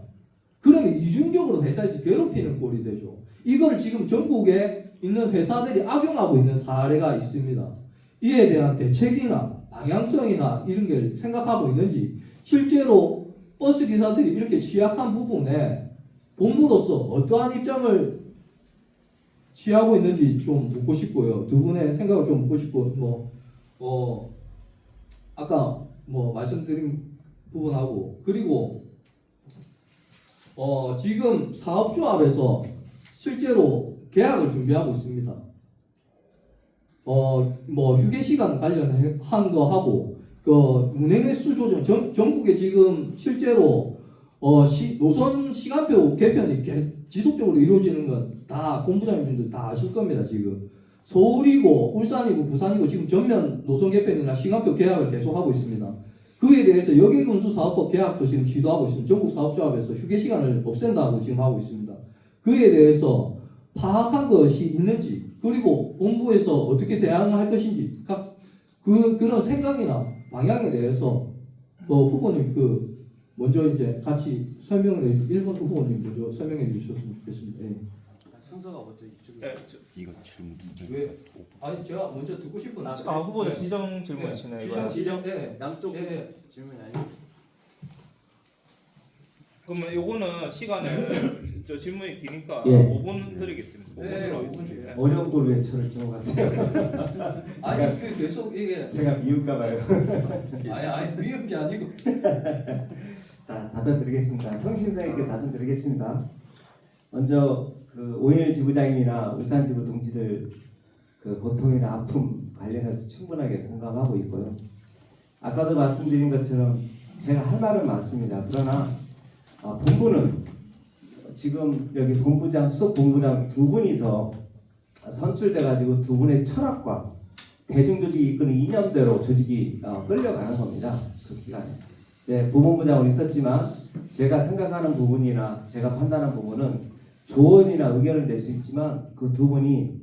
S5: 그러면 이중적으로 회사에서 괴롭히는 꼴이 되죠. 이걸 지금 전국에 있는 회사들이 악용하고 있는 사례가 있습니다. 이에 대한 대책이나 방향성이나 이런 게 생각하고 있는지 실제로 버스 기사들이 이렇게 취약한 부분에 본부로서 어떠한 입장을 취하고 있는지 좀 묻고 싶고요. 두 분의 생각을 좀 묻고 싶고 아까 말씀드린 부분하고 그리고 지금 사업조합에서 실제로 계약을 준비하고 있습니다. 휴게 시간 관련한 거 하고 운행 횟수 조정 전국에 지금 실제로 노선 시간표 개편이 지속적으로 이루어지는 건 다 본부장님들 다 아실 겁니다. 지금 서울이고 울산이고 부산이고 지금 전면 노선 개편이나 시간표 계약을 계속하고 있습니다. 그에 대해서 여객운수사업법 계약도 지금 시도하고 있습니다. 전국 사업조합에서 휴게 시간을 없앤다고 지금 하고 있습니다. 그에 대해서 파악한 것이 있는지 그리고 본부에서 어떻게 대응을 할 것인지 그런 생각이나 방향에 대해서 후보님 먼저 이제 같이 설명을 1번 후보님 먼저 설명해 주셨으면 좋겠습니다. 예.
S3: 순서가 먼저 이쪽에.
S2: 네,
S7: 이거 질문
S5: 왜? 아니 제가 먼저 듣고 싶은
S2: 후보님
S5: 네.
S2: 지정 질문이시네요. 이거.
S3: 지정
S5: 네.
S3: 양쪽
S5: 네.
S3: 질문이 아니고.
S2: 그러면 요거는 시간을 질문이 기니까
S1: 예.
S2: 5분 드리겠습니다. 5분으로
S5: 네,
S2: 하겠습니다.
S5: 5분.
S1: 어려운 걸 왜 저를 정하세요?
S5: 아니 계속 이게
S1: 제가 미울까 봐요.
S5: 아니 미운 게 아니고
S1: 자, 답변 드리겠습니다. 성심성 있게 답변 드리겠습니다. 먼저 오일 지부장님이나 울산지부 동지들 고통이나 아픔 관련해서 충분하게 공감하고 있고요. 아까도 말씀드린 것처럼 제가 할 말은 많습니다. 그러나 본부는 지금 여기 본부장, 수석 본부장 두 분이서 선출돼 가지고 두 분의 철학과 대중조직이 이끄는 이념대로 조직이 끌려가는 겁니다. 그 기간에. 이제 부본부장은 있었지만 제가 생각하는 부분이나 제가 판단한 부분은 조언이나 의견을 낼 수 있지만 그 두 분이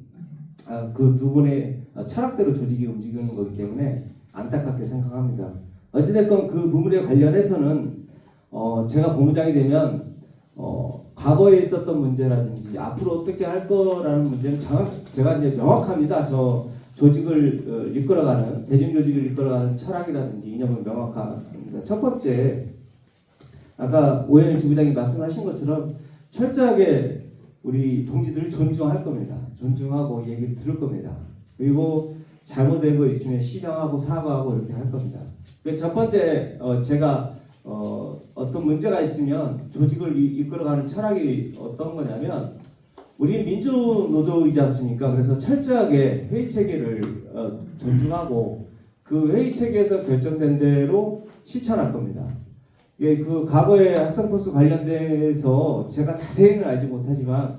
S1: 그 두 분의 철학대로 조직이 움직이는 거기 때문에 안타깝게 생각합니다. 어찌됐건 그 부분에 관련해서는 제가 본부장이 되면 과거에 있었던 문제라든지 앞으로 어떻게 할 거라는 문제는 제가 이제 명확합니다. 저 조직을 이끌어가는 대중조직을 이끌어가는 철학이라든지 이념은 명확합니다. 첫 번째 아까 오해영 지부장이 말씀하신 것처럼 철저하게 우리 동지들을 존중할 겁니다. 존중하고 얘기를 들을 겁니다. 그리고 잘못된 거 있으면 시정하고 사과하고 이렇게 할 겁니다. 첫 번째 제가 어떤 문제가 있으면 조직을 이끌어가는 철학이 어떤 거냐면 우리 민주노조이지 않습니까? 그래서 철저하게 회의 체계를 존중하고 그 회의 체계에서 결정된 대로 실천할 겁니다. 예, 그 과거의 학생포스 관련돼서 제가 자세히는 알지 못하지만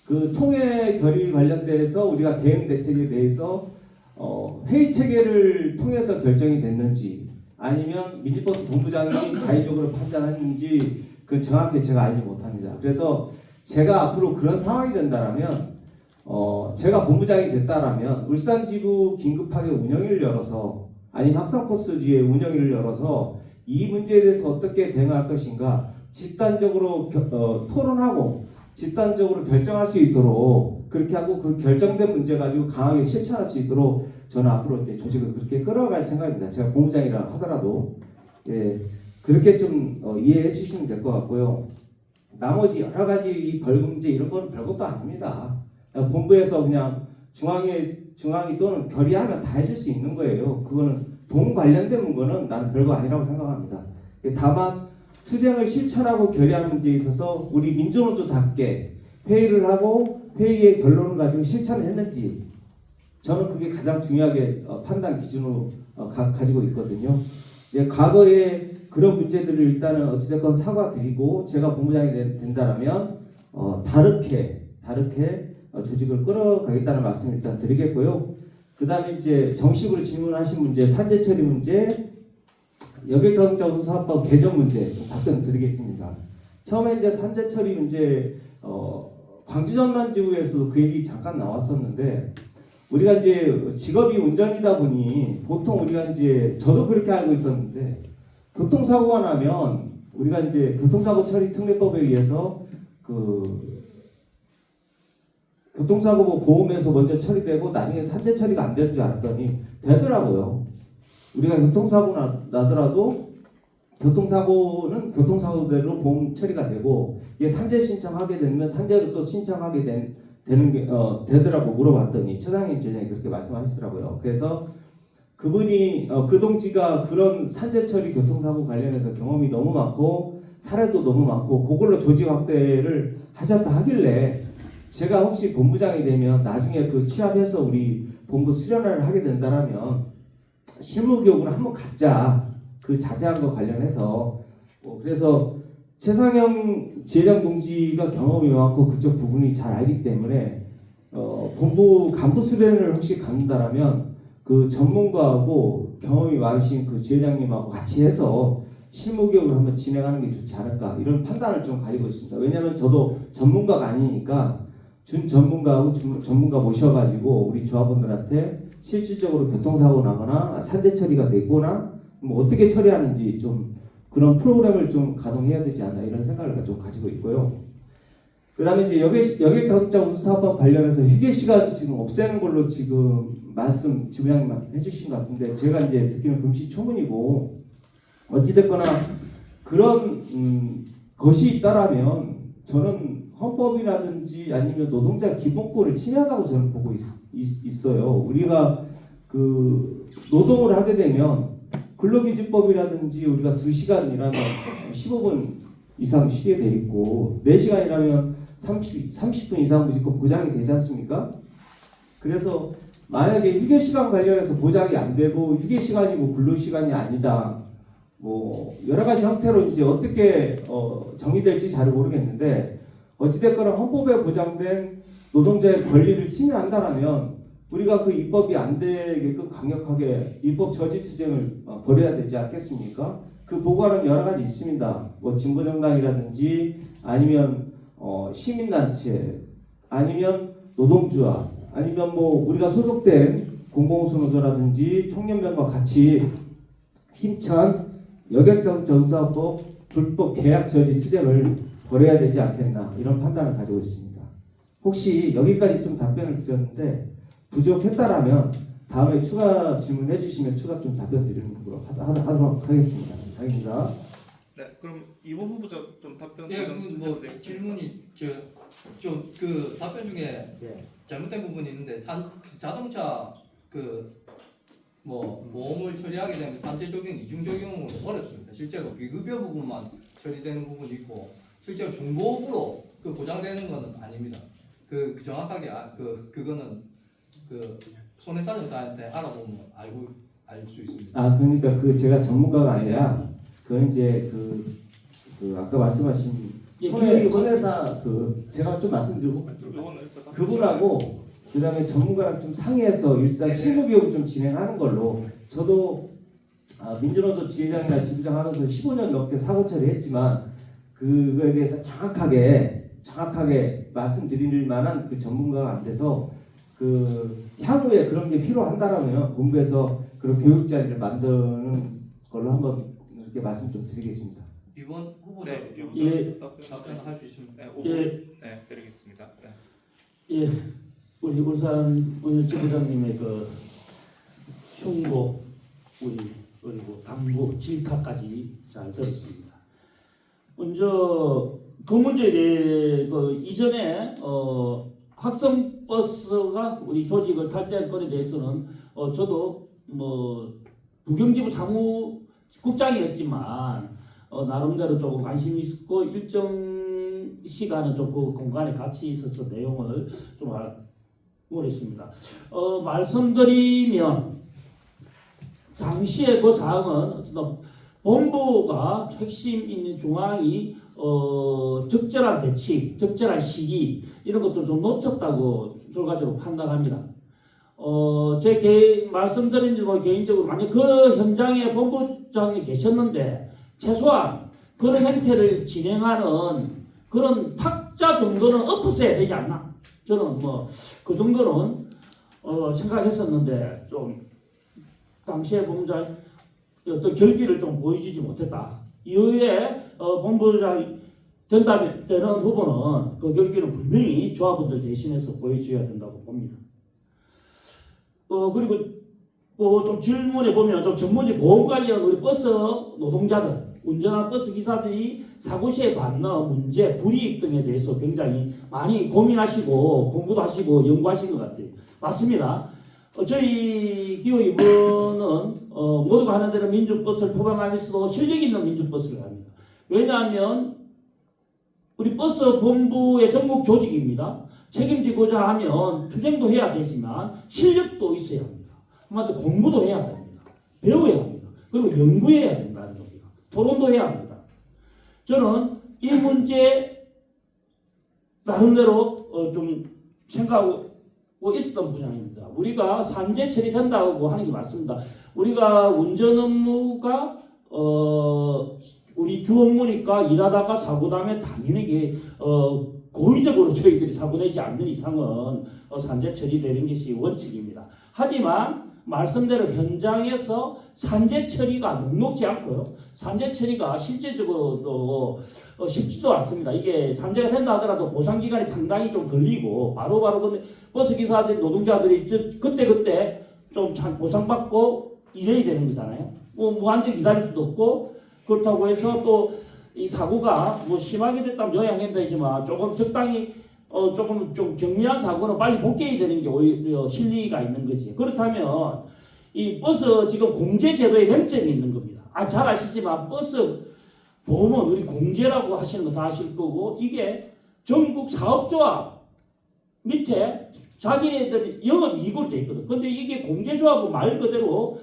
S1: 그 총회 결의 관련돼서 우리가 대응 대책에 대해서 회의 체계를 통해서 결정이 됐는지 아니면 민주버스 본부장이 자의적으로 판단했는지 그 정확히 제가 알지 못합니다. 그래서 제가 앞으로 그런 상황이 된다라면 제가 본부장이 됐다라면 울산 지부 긴급하게 운영위를 열어서 아니면 학생코스 뒤에 운영위를 열어서 이 문제에 대해서 어떻게 대응할 것인가 집단적으로 토론하고 집단적으로 결정할 수 있도록 그렇게 하고 그 결정된 문제 가지고 강하게 실천할 수 있도록 저는 앞으로 이제 조직을 그렇게 끌어갈 생각입니다. 제가 본부장이라 하더라도 예, 그렇게 좀 이해해 주시면 될 것 같고요. 나머지 여러 가지 이 벌금 문제 이런 건 별것도 아닙니다. 본부에서 그냥 중앙이 또는 결의하면 다 해줄 수 있는 거예요. 그거는 돈 관련된 문제는 나는 별거 아니라고 생각합니다. 다만 투쟁을 실천하고 결의하는 문제에 있어서 우리 민주노조답게 회의를 하고 회의의 결론을 가지고 실천했는지 저는 그게 가장 중요하게 판단 기준으로 가지고 있거든요. 예, 과거에 그런 문제들을 일단은 어찌됐건 사과드리고 제가 본부장이 된다라면 다르게 조직을 끌어가겠다는 말씀을 일단 드리겠고요. 그 다음에 이제 정식으로 질문하신 문제, 산재 처리 문제, 여객자동차운수사법 개정 문제 답변 드리겠습니다. 처음에 이제 산재 처리 문제, 광주전남지구에서도 그 얘기 잠깐 나왔었는데 우리가 이제 직업이 운전이다 보니 보통 우리가 이제 저도 그렇게 알고 있었는데 교통사고가 나면 우리가 이제 교통사고 처리 특례법에 의해서 그 교통사고 보험에서 먼저 처리되고 나중에 산재 처리가 안 되는 줄 알았더니 되더라고요. 우리가 교통사고 나더라도 교통사고는 교통사고대로 보험 처리가 되고 이게 산재 신청하게 되면 산재로 또 신청하게 되는 게 되더라고 물어봤더니 최상현 지회장이 그렇게 말씀하시더라고요. 그래서 그분이 그 동지가 그런 산재 처리 교통사고 관련해서 경험이 너무 많고 사례도 너무 많고 그걸로 조직 확대를 하셨다 하길래 제가 혹시 본부장이 되면 나중에 그 취합해서 우리 본부 수련회를 하게 된다라면 실무 교육을 한번 갖자. 그 자세한 거 관련해서 그래서 최상영 지회장 동지가 경험이 많고 그쪽 부분이 잘 알기 때문에 본부 간부 수련을 혹시 갖는다라면 그 전문가하고 경험이 많으신 그 지회장님하고 같이 해서 실무 교육을 한번 진행하는 게 좋지 않을까 이런 판단을 좀 가지고 있습니다. 왜냐하면 저도 전문가가 아니니까 준 전문가하고 전문가 모셔가지고 우리 조합원들한테 실질적으로 교통사고 나거나 산재 처리가 되거나 뭐 어떻게 처리하는지 좀 그런 프로그램을 좀 가동해야 되지 않나 이런 생각을 좀 가지고 있고요. 그 다음에 이제 여객자동차 운수사업과 관련해서 휴게 시간 지금 없애는 걸로 지금 말씀 지부장님 해주신 것 같은데 제가 이제 듣기는 금시초문이고 어찌됐거나 그런 것이 있다라면 저는 헌법이라든지 아니면 노동자 기본권을 침해한다고 저는 보고 있어요. 우리가 그 노동을 하게 되면 근로기준법이라든지 우리가 2시간 일하면 15분 이상 쉬게 돼 있고 4시간 일하면 30분 이상 무조건 보장이 되지 않습니까? 그래서 만약에 휴게시간 관련해서 보장이 안 되고 휴게시간이 뭐 근로시간이 아니다 뭐 여러 가지 형태로 이제 어떻게 정의될지 잘 모르겠는데 어찌됐거나 헌법에 보장된 노동자의 권리를 침해한다라면 우리가 그 입법이 안 되게끔 강력하게 입법 저지 투쟁을 벌여야 되지 않겠습니까? 그 보고하는 여러 가지 있습니다. 뭐 진보정당이라든지 아니면 시민단체 아니면 노동조합 아니면 뭐 우리가 소속된 공공노조라든지 총연맹과 같이 힘찬 여객자동차운수사법 불법 계약 저지 투쟁을 벌여야 되지 않겠나 이런 판단을 가지고 있습니다. 혹시 여기까지 좀 답변을 드렸는데 부족했다라면 다음에 추가 질문해 주시면 추가 좀 답변 드리는 걸로 하도록 하겠습니다. 감사합니다.
S2: 네, 그럼 이번 후보자 좀 답변
S5: 예, 뭐
S2: 해도 되겠습니까?
S5: 질문이 좀 그 답변 중에 잘못된 부분이 있는데 그 자동차 그 뭐 보험을 처리하게 되면 산재 적용, 이중 적용은 어렵습니다. 실제로 비급여 부분만 처리되는 부분이 있고 실제로 중고업으로 그 보장되는 것은 아닙니다. 그 정확하게 그거는 그 손해사정사한테 알아보면 알 수 있습니다.
S1: 아 그러니까 그 제가 전문가가 아니라 그 이제 그 아까 말씀하신 손해사 그 제가 좀 말씀드리고 그분하고 그다음에 전문가랑 좀 상의해서 일단 실무 교육 좀 진행하는 걸로 저도 민주노조 지회장이나 지부장 하면서 15년 넘게 사고 처리했지만 그거에 대해서 정확하게 말씀드릴 만한 그 전문가가 안 돼서 그 향후에 그런 게 필요한다라면 본부에서 그런 교육 자리를 만드는 걸로 한번 이렇게 말씀 좀 드리겠습니다.
S5: 이번 후보자
S6: 예.
S5: 답변할 수 있습니다.
S2: 네, 네, 드리겠습니다. 네.
S6: 예, 우리 울산 오늘 지부장님의 그 충고 그리고 당부 질타까지 잘 들었습니다. 먼저 그 문제에 대해 그 이전에 학생 버스가 우리 조직을 탈퇴할 건에 대해서는 저도 뭐 부경지부 사무국장이었지만 나름대로 조금 관심이 있었고 일정 시간은 좀 그 공간에 같이 있어서 내용을 좀 알고 있습니다. 말씀드리면 당시에 그 사항은 어쨌든 본부가 핵심 있는 중앙이 적절한 배치, 적절한 시기 이런 것도 좀 놓쳤다고 결과적으로 판단합니다. 제 말씀드린 뭐 개인적으로 만약 그 현장에 본부장이 계셨는데 최소한 그런 행태를 진행하는 그런 탁자 정도는 엎었어야 되지 않나? 저는 뭐 그 정도는 생각했었는데 좀 당시에 본부장 어떤 결기를 좀 보여주지 못했다. 이후에 본부장이 되는 후보는 그 결기는 분명히 조합원들 대신해서 보여줘야 된다고 봅니다. 그리고 좀 질문해 보면 좀 전문직 보험 관련 우리 버스 노동자들, 운전하는 버스 기사들이 사고 시에 받는 문제, 불이익 등에 대해서 굉장히 많이 고민하시고 공부도 하시고 연구하신 것 같아요. 맞습니다. 저희 기호 2번은 모두가 하는 대로 민주버스를 포괄하면서도 실력 있는 민주버스를 합니다. 왜냐하면 우리 버스 본부의 전국 조직입니다. 책임지고자 하면 투쟁도 해야 되지만 실력도 있어야 합니다. 한마디로 공부도 해야 됩니다. 배워야 합니다. 그리고 연구해야 된다는 겁니다. 토론도 해야 합니다. 저는 이 문제 나름대로 좀 생각하고 있었던 분야입니다. 우리가 산재 처리된다고 하는 게 맞습니다. 우리가 운전 업무가 우리 주 업무니까 일하다가 사고 나면 당연히 고의적으로 저희들이 사고 내지 않는 이상은 산재 처리되는 것이 원칙입니다. 하지만 말씀대로 현장에서 산재 처리가 녹록지 않고요. 산재 처리가 실제적으로도 쉽지도 않습니다. 이게 산재가 된다 하더라도 보상 기간이 상당히 좀 걸리고 바로바로 버스 기사들 노동자들이 그때 좀 보상받고 일해야 되는 거잖아요. 뭐 무한정 기다릴 수도 없고 그렇다고 해서 또 이 사고가 뭐 심하게 됐다면 요양해야되지만 조금 적당히 조금 좀 경미한 사고는 빨리 복귀해야 되는 게 오히려 실리가 있는 거지. 그렇다면 이 버스 지금 공제 제도에 맹점이 있는 겁니다. 잘 아시지만 버스 보험은 우리 공제라고 하시는 거 다 아실 거고 이게 전국 사업조합 밑에 자기네들이 영업이익으로 돼 있거든. 근데 이게 공제조합은 말 그대로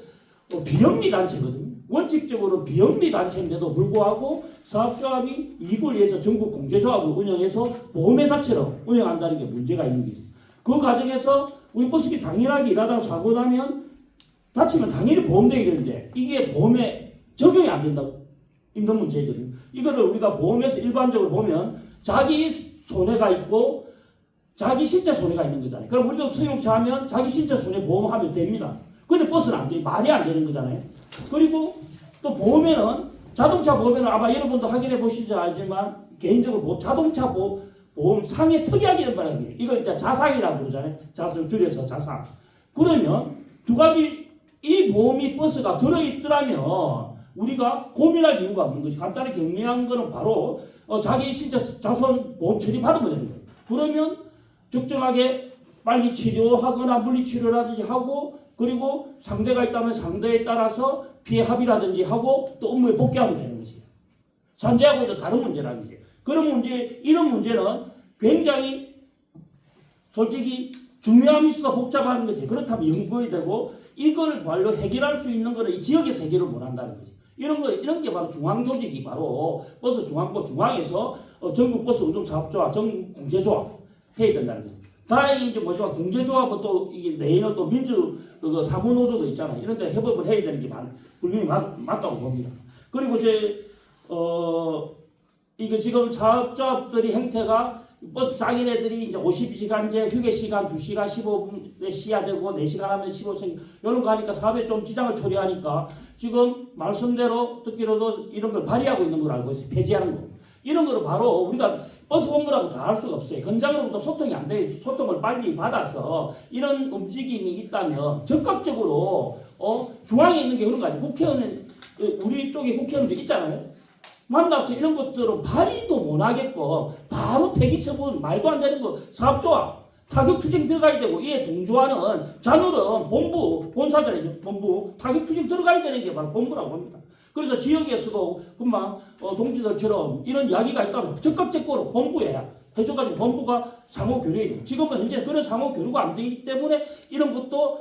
S6: 비영리 단체거든요. 원칙적으로 비영리 단체인데도 불구하고 사업조합이 이익을 위해서 전국 공제조합을 운영해서 보험회사처럼 운영한다는 게 문제가 있는 거죠. 그 과정에서 우리 버스기 당연하게 일하다가 사고 나면 다치면 당연히 보험되게 되는데 이게 보험에 적용이 안 된다고 있는 문제거든요. 이거를 우리가 보험에서 일반적으로 보면 자기 손해가 있고 자기 신체 손해가 있는 거잖아요. 그럼 우리도 승용차 하면 자기 신체 손해 보험하면 됩니다. 근데 버스는 안 돼. 말이 안 되는 거잖아요. 그리고 또 보험에는 자동차 보험에는 아마 여러분도 확인해 보시지 알지만 개인적으로 자동차 보험 상해 특이하게 말합니다. 이걸 이제 자상이라고 그러잖아요. 자상 줄여서 자상. 그러면 두 가지 이 보험이 버스가 들어있더라면 우리가 고민할 이유가 없는 거지. 간단히 경미한 거는 바로 자기 신체 자손 보험 처리 받으면 되는 거예요. 그러면 적정하게 빨리 치료하거나 물리치료라든지 하고 그리고 상대가 있다면 상대에 따라서 피해 합의라든지 하고 또 업무에 복귀하면 되는 것이에요. 산재하고도 다른 문제라는 거죠. 그런 문제, 이런 문제는 굉장히 솔직히 중요함이 있어도 복잡한 거지. 그렇다면 연구해야 되고 이걸 말로 해결할 수 있는 거는 이 지역에서 해결을 못 한다는 거지. 이런 게 바로 중앙 조직이 바로 버스 중앙부 중앙에서 전국 버스 운송 사업조합, 전국 공제조합 해야 된다는 거지. 다행히 이제 뭐지만 공제조합은 또 이게 내에는 또 민주 그 사무노조도 있잖아. 이런 데 협업을 해야 되는 게 분명히 맞다고 봅니다. 그리고 이제 이거 지금 사업조합들이 행태가 뭐 자기네들이 이제 50시간제 휴게 시간 2시간 15분에 쉬어야 되고 4시간 하면 15분 이런 거 하니까 사업에 좀 지장을 초래하니까 지금 말씀대로 듣기로도 이런 걸 발의하고 있는 걸 알고 있어요. 폐지하는 거. 이런 거를 바로 우리가 버스 본부라고 다 할 수가 없어요. 현장으로부터 소통이 안 돼. 소통을 빨리 받아서 이런 움직임이 있다면 적극적으로 중앙에 있는 게 그런 거 아니에요. 국회의원은 우리 쪽에 국회의원들 있잖아요. 만나서 이런 것들은 발의도 못 하겠고 바로 폐기 처분 말도 안 되는 거 사업조합 타격투쟁 들어가야 되고 이에 동조하는 자녀는 본부 본사장이죠. 본부 타격투쟁 들어가야 되는 게 바로 본부라고 합니다. 그래서 지역에서도 금방 동지들처럼 이런 이야기가 있다면 적극적으로 본부에 해줘가지고 본부가 상호 교류해요. 지금은 현재 그런 상호 교류가 안 되기 때문에 이런 것도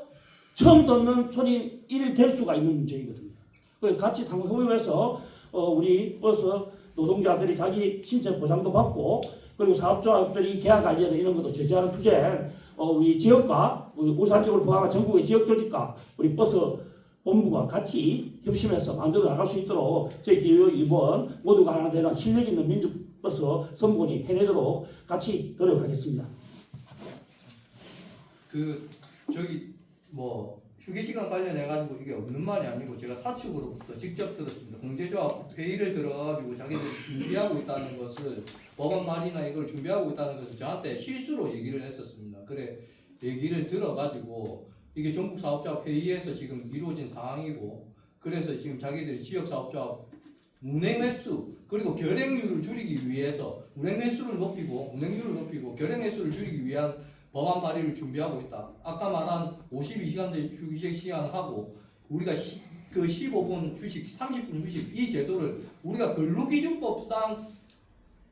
S6: 처음 듣는 소리 일이 될 수가 있는 문제이거든요. 그래서 같이 상호 협업해서 우리 버스 노동자들이 자기 신체 보장도 받고 그리고 사업조합들이 계약 관련 이런 것도 저지하는 투쟁 우리 지역과 우리 울산 지역을 포함한 전국의 지역 조직과 우리 버스 본부가 같이 협심해서 만들어 나갈 수 있도록 저희 기호 2번 모두가 하나 되는 실력 있는 민주버스 선분이 해내도록 같이 노력하겠습니다.
S5: 저기 뭐 휴게 시간 관련해 가지고 이게 없는 말이 아니고 제가 사측으로부터 직접 들었습니다. 공제조합 회의를 들어가지고 자기들이 준비하고 있다는 것을 법안 발의나 이걸 준비하고 있다는 것을 저한테 실수로 얘기를 했었습니다. 그래 얘기를 들어가지고 이게 전국 사업조합 회의에서 지금 이루어진 상황이고 그래서 지금 자기들이 지역 사업조합 운행 횟수 그리고 결행률을 줄이기 위해서 운행 횟수를 높이고 운행률을 높이고 결행 횟수를 줄이기 위한 법안 발의를 준비하고 있다. 아까 말한 52시간대 휴식 시간하고 우리가 그 15분 휴식, 30분 휴식 이 제도를 우리가 근로기준법상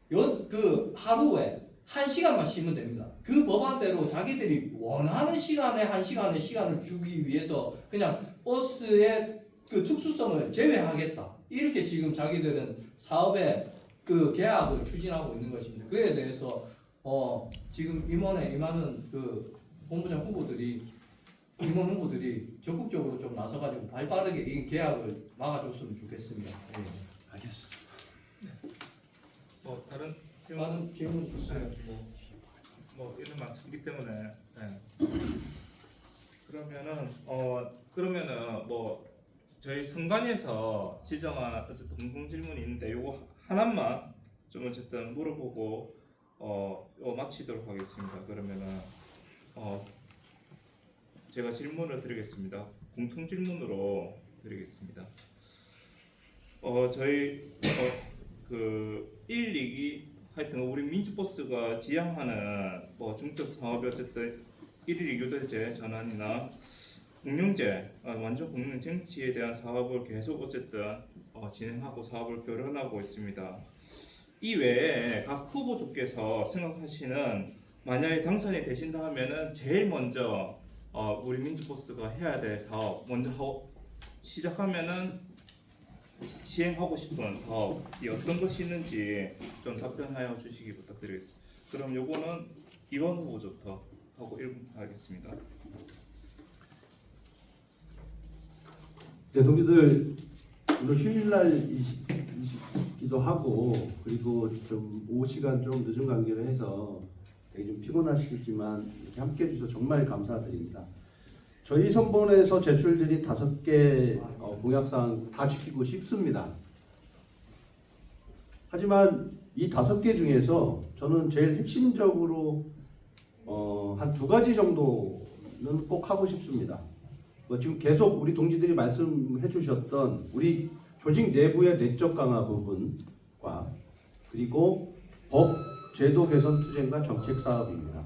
S5: 그 하루에 1시간만 쉬면 됩니다. 그 법안대로 자기들이 원하는 시간에 1시간의 시간을 주기 위해서 그냥 버스의 그 특수성을 제외하겠다. 이렇게 지금 자기들은 사업의 그 계약을 추진하고 있는 것입니다. 그에 대해서 지금 임원에 임하는 그 본부장 후보들이 임원 후보들이 적극적으로 좀 나서가지고 발빠르게 이 계약을 막아줬으면 좋겠습니다. 네.
S8: 알겠습니다.
S2: 뭐 다른
S5: 많은 질문 있어요.
S2: 뭐 이런 많기 때문에 그러면은 뭐 저희 선관위에서 지정한 어쨌든 공공 질문이 있는데 요거 하나만 좀 어쨌든 물어보고 요 마치도록 하겠습니다. 그러면은 제가 질문을 드리겠습니다. 공통 질문으로 드리겠습니다. 저희 그 1, 2기 하여튼 우리 민주버스가 지향하는 뭐 중점 사업이 어쨌든 1일 2교대제 전환이나 공룡제 완전 공룡 정치에 대한 사업을 계속 어쨌든 진행하고 사업을 결혼하고 있습니다. 이 외에 각 후보주께서 생각하시는 만약에 당선이 되신다면은 제일 먼저 우리 민주버스가 해야 될 사업 먼저 시작하면은 시행하고 싶은 사업이 어떤 것이 있는지 좀 답변하여 주시기 부탁드리겠습니다. 그럼 요거는 이번 후보부터 하고 1분 하겠습니다.
S4: 네, 동기들 오늘 휴일날이기도 하고 그리고 좀 오후 시간 좀 늦은 관계로 해서 되게 좀 피곤하시겠지만 이렇게 함께 해주셔서 정말 감사드립니다. 저희 선본에서 제출드린 5개 공약사항 다 지키고 싶습니다. 하지만 이 5개 중에서 저는 제일 핵심적으로 한 2가지 정도는 꼭 하고 싶습니다. 지금 계속 우리 동지들이 말씀해 주셨던 우리 조직 내부의 내적 강화 부분과 그리고 법 제도 개선 투쟁과 정책 사업입니다.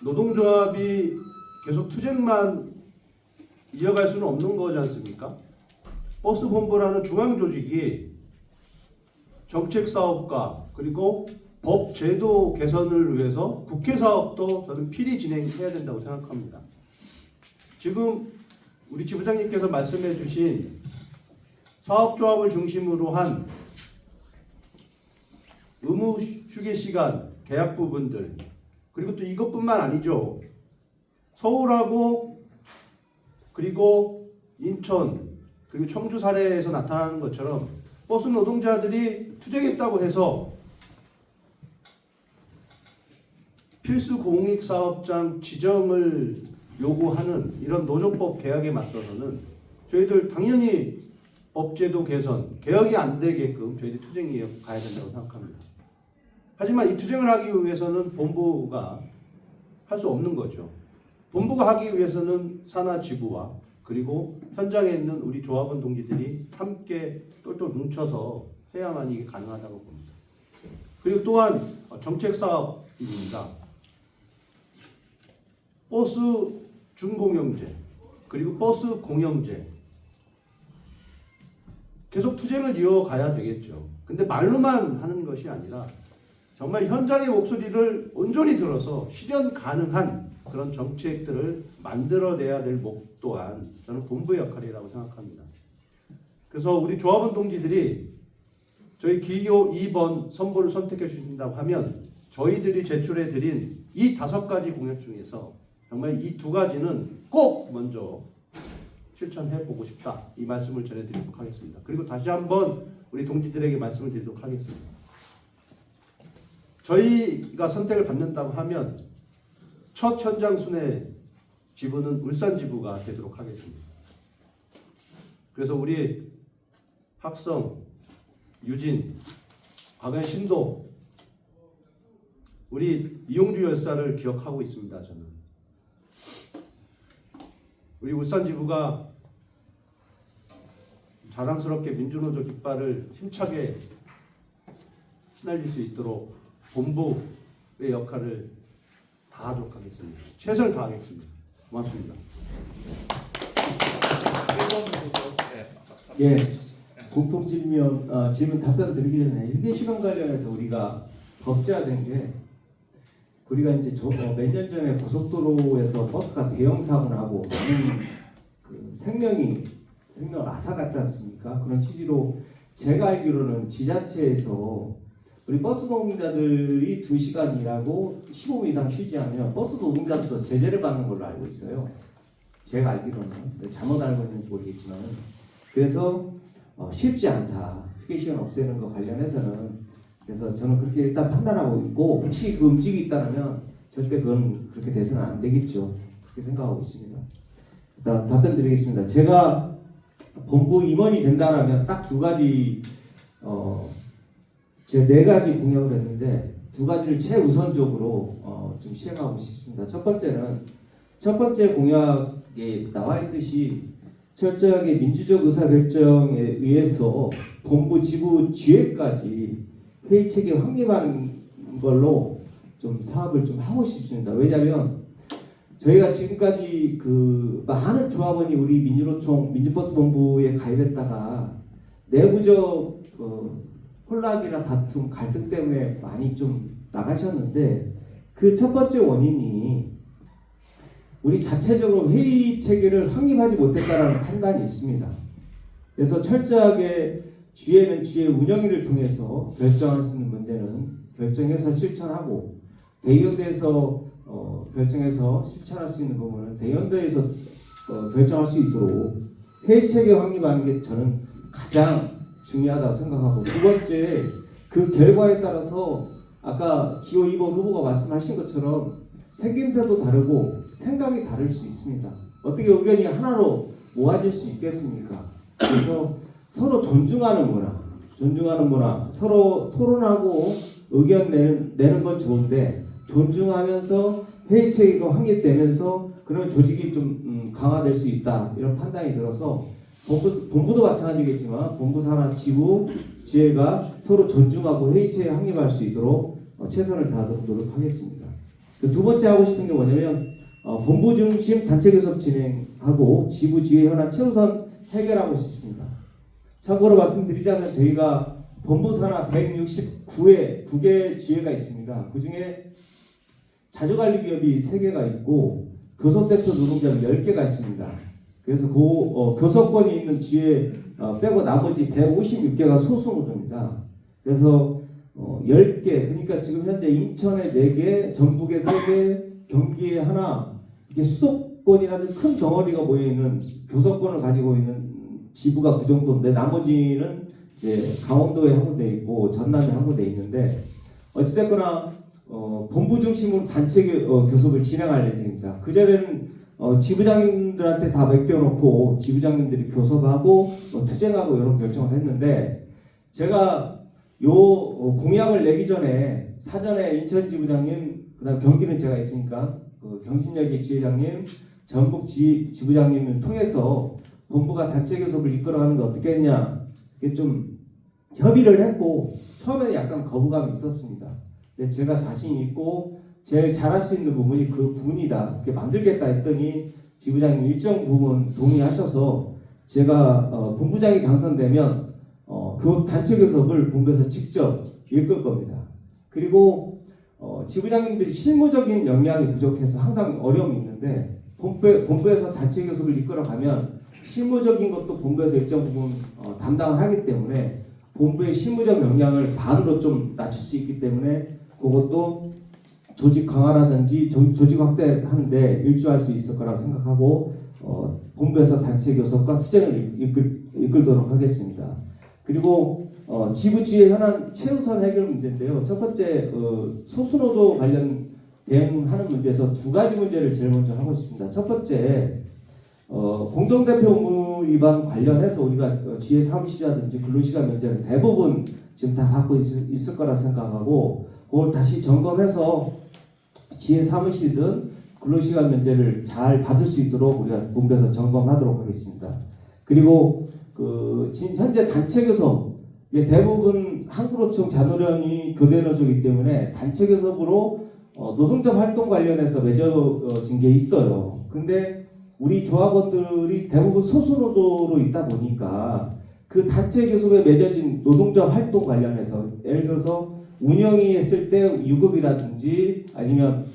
S4: 노동조합이 계속 투쟁만 이어갈 수는 없는 거지 않습니까? 버스본부라는 중앙조직이 정책사업과 그리고 법 제도 개선을 위해서 국회 사업도 저는 필히 진행해야 된다고 생각합니다. 지금 우리 지부장님께서 말씀해 주신 사업조합을 중심으로 한 의무 휴게 시간 계약 부분들, 그리고 또 이것뿐만 아니죠. 서울하고 그리고 인천 그리고 청주 사례에서 나타나는 것처럼 버스 노동자들이 투쟁했다고 해서 필수 공익사업장 지정을 요구하는 이런 노조법 개혁에 맞서서는 저희들 당연히 법제도 개선, 개혁이 안 되게끔 저희들이 투쟁에 가야 된다고 생각합니다. 하지만 이 투쟁을 하기 위해서는 본부가 할 수 없는 거죠. 본부가 하기 위해서는 산하 지부와 그리고 현장에 있는 우리 조합원 동지들이 함께 똘똘 뭉쳐서 해야만 이게 가능하다고 봅니다. 그리고 또한 정책 사업입니다. 버스 준공영제 그리고 버스 공영제 계속 투쟁을 이어가야 되겠죠. 근데 말로만 하는 것이 아니라 정말 현장의 목소리를 온전히 들어서 실현 가능한 그런 정책들을 만들어내야 될 목 또한 저는 본부의 역할이라고 생각합니다. 그래서 우리 조합원 동지들이 저희 기호 2번 선보를 선택해 주신다고 하면 저희들이 제출해 드린 이 5가지 공약 중에서 정말 이 2가지는 꼭 먼저 실천해 보고 싶다. 이 말씀을 전해드리도록 하겠습니다. 그리고 다시 한번 우리 동지들에게 말씀을 드리도록 하겠습니다. 저희가 선택을 받는다고 하면 첫 현장 순회 지부는 울산 지부가 되도록 하겠습니다. 그래서 우리 학성, 유진, 과거의 신도, 우리 이용주 열사를 기억하고 있습니다. 저는 우리 울산 지부가 자랑스럽게 민주노조 깃발을 힘차게 휘날릴 수 있도록 본부의 역할을 다하도록 하겠습니다. 최선을 다하겠습니다. 고맙습니다.
S1: 예, 공통 질문 답변 드리기 전에 휴게 시간 관련해서 우리가 법제화된 게 우리가 이제 몇 년 전에 고속도로에서 버스가 대형 사고를 하고 많은 그 생명을 앗아갔지 않습니까? 그런 취지로 제가 알기로는 지자체에서 우리 버스 노동자들이 2시간 일하고 15분 이상 쉬지 않으면 버스 노동자들도 제재를 받는 걸로 알고 있어요. 제가 알기로는 잘못 알고 있는지 모르겠지만 그래서 쉽지 않다. 휴게 시간 없애는 거 관련해서는 그래서 저는 그렇게 일단 판단하고 있고 혹시 그 움직이 있다면 절대 그건 그렇게 돼서는 안 되겠죠. 그렇게 생각하고 있습니다. 일단 답변 드리겠습니다. 제가 본부 임원이 된다면 딱 2가지 제 4가지 공약을 했는데 2가지를 최우선적으로 좀 시행하고 싶습니다. 첫 번째 공약에 나와 있듯이 철저하게 민주적 의사결정에 의해서 본부 지부 지회까지 회의 체계 확립하는 걸로 좀 사업을 좀 하고 싶습니다. 왜냐하면 저희가 지금까지 그 많은 조합원이 우리 민주노총 민주버스본부에 가입했다가 내부적 혼란이나 다툼, 갈등 때문에 많이 좀 나가셨는데 그 첫 번째 원인이 우리 자체적으로 회의 체계를 확립하지 못했다라는 판단이 있습니다. 그래서 철저하게 주회는 주회 운영위를 통해서 결정할 수 있는 문제는 결정해서 실천하고 대의원대에서 결정해서 실천할 수 있는 부분은 대의원대에서 결정할 수 있도록 회의 체계 확립하는 게 저는 가장 중요하다고 생각하고 두 번째 그 결과에 따라서 아까 기호 2번 후보가 말씀하신 것처럼 생김새도 다르고 생각이 다를 수 있습니다. 어떻게 의견이 하나로 모아질 수 있겠습니까? 그래서 서로 존중하는 문화, 서로 토론하고 의견 내는 건 좋은데 존중하면서 회의 체계가 확립되면서 그러면 조직이 좀 강화될 수 있다 이런 판단이 들어서 본부도 마찬가지겠지만 본부 산하 지부 지회가 서로 존중하고 회의 체계에 확립할 수 있도록 최선을 다하도록 노력하겠습니다. 두 번째 하고 싶은 게 뭐냐면 본부 중심 단체 교섭 진행하고 지부 지회 현안 최우선 해결하고 싶습니다. 참고로 말씀드리자면 저희가 본부 산하 169회 9개 지회가 있습니다. 그 중에 자주관리기업이 3개가 있고 교섭대표 노동자가 10개가 있습니다. 그래서 교섭권이 있는 지회 빼고 나머지 156개가 소수노조입니다. 그래서 10개, 그러니까 지금 현재 인천에 4개, 전북에 3개, 경기에 하나, 이렇게 수도권이라든 큰 덩어리가 모여있는 교섭권을 가지고 있는 지부가 그 정도인데 나머지는 이제 강원도에 한 군데 있고 전남에 한 군데 있는데 어찌됐거나 본부 중심으로 단체 교섭을 진행할 예정입니다. 그 전에는 지부장님들한테 다 맡겨놓고 지부장님들이 교섭하고 투쟁하고 이런 결정을 했는데 제가 요 공약을 내기 전에 사전에 인천 지부장님, 그다음 경기는 제가 있으니까 경신여기 지회장님, 전북 지부장님을 통해서 본부가 단체 교섭을 이끌어가는 게 어떻게 했냐 이게 좀 협의를 했고 처음에는 약간 거부감이 있었습니다. 근데 제가 자신 있고 제일 잘할 수 있는 부분이 그 부분이다 이렇게 만들겠다 했더니 지부장님 일정 부분 동의하셔서 제가 본부장이 당선되면 그 단체 교섭을 본부에서 직접 이끌 겁니다. 그리고 지부장님들이 실무적인 역량이 부족해서 항상 어려움이 있는데 본부에서 단체 교섭을 이끌어가면 실무적인 것도 본부에서 일정 부분 담당을 하기 때문에 본부의 실무적 역량을 반으로 좀 낮출 수 있기 때문에 그것도 조직 강화라든지 조직 확대하는데 일조할 수 있을 거라고 생각하고 본부에서 단체 교섭과 투쟁을 이끌도록 하겠습니다. 그리고 지부 지회 현안 최우선 해결 문제인데요. 첫 번째 소수노조 관련 대응하는 문제에서 2가지 문제를 제일 먼저 하고 싶습니다. 첫 번째 공정대표 의무 위반 관련해서 우리가 지회 사무실이라든지 근로시간 면제는 대부분 지금 다 받고 있을 거라 생각하고 그걸 다시 점검해서 지회 사무실이든 근로시간 면제를 잘 받을 수 있도록 우리가 본부에서 점검하도록 하겠습니다. 그리고 현재 단체 교섭 대부분 한국노총 자노련이 교대노조이기 때문에 단체 교섭으로 노동자 활동 관련해서 맺어진 게 있어요. 근데 우리 조합원들이 대부분 소수노조로 있다 보니까 그 단체 교섭에 맺어진 노동자 활동 관련해서 예를 들어서 운영이 했을 때 유급이라든지 아니면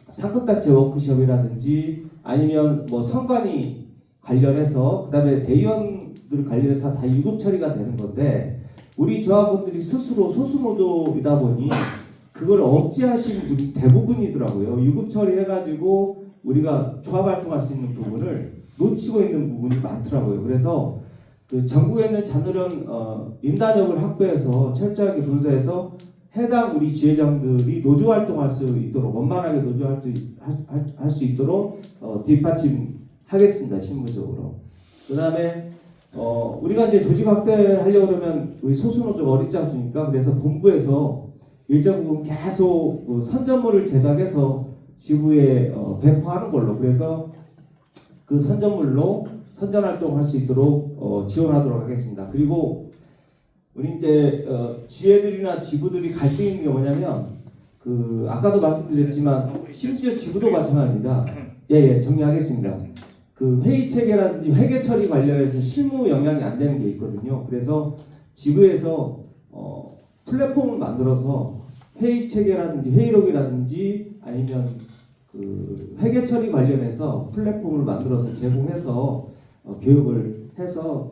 S1: 상급단체 워크숍이라든지 아니면 뭐 선관위 관련해서 그다음에 대의원들 관련해서 다 유급 처리가 되는 건데 우리 조합원들이 스스로 소수노조이다 보니 그걸 억제하시는 분이 대부분이더라고요. 유급 처리해가지고 우리가 조합 활동할 수 있는 부분을 놓치고 있는 부분이 많더라고요. 그래서 그 전국에 있는 자노련 임단역을 확보해서 철저하게 분석해서 해당 우리 지회장들이 노조 활동할 수 있도록 원만하게 노조 할 수 있도록 뒷받침하겠습니다. 실무적으로. 그다음에 우리가 이제 조직 확대하려고 그러면 우리 소수노조가 어렵지 않습니까? 그래서 본부에서 일정 부분 계속 선전물을 제작해서 지부에 배포하는 걸로 그래서 그 선전물로 선전 활동할 수 있도록 지원하도록 하겠습니다. 그리고 우리 이제 지회들이나 지부들이 갈등이 있는 게 뭐냐면 아까도 말씀드렸지만 심지어 지부도 마찬가지입니다. 예, 정리하겠습니다. 그 회의 체계라든지 회계 처리 관련해서 실무 영향이 안 되는 게 있거든요. 그래서 지부에서 플랫폼을 만들어서 회의 체계라든지 회의록이라든지 아니면 그 회계 처리 관련해서 플랫폼을 만들어서 제공해서 교육을 해서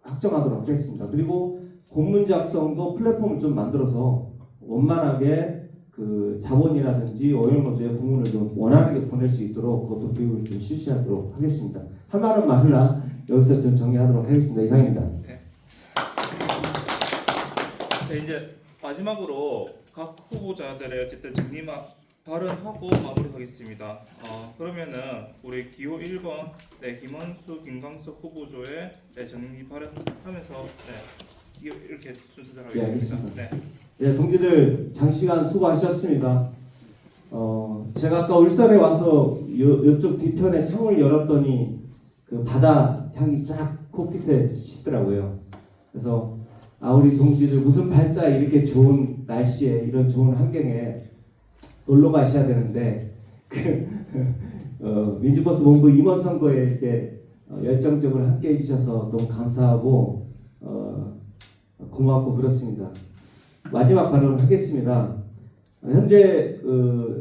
S1: 확정하도록 하겠습니다. 그리고 공문 작성도 플랫폼을 좀 만들어서 원만하게 그 자본이라든지 오염노조의 공문을 좀 원활하게 보낼 수 있도록 그것도 교육을 좀 실시하도록 하겠습니다. 할 말은 많으나 여기서 좀 정리하도록 하겠습니다. 이상입니다.
S2: 네, 이제 마지막으로 각 후보자들의 어쨌든 정리 발언하고 마무리하겠습니다. 그러면은 우리 기호 1번 김원수, 김광석 후보조의 정리 발언하면서 이렇게 순서대로 하겠습니다.
S1: 알겠습니다. 네, 동지들 장시간 수고하셨습니다. 제가 아까 울산에 와서 이쪽 뒤편에 창문을 열었더니 그 바다 향이 쫙 코끝에 스치더라고요. 그래서 우리 동지들 무슨 발자 이렇게 좋은 날씨에 이런 좋은 환경에 놀러 가셔야 되는데 민주버스 본부 임원 선거에 이렇게 열정적으로 함께 해주셔서 너무 감사하고 고맙고 그렇습니다. 마지막 발언을 하겠습니다. 현재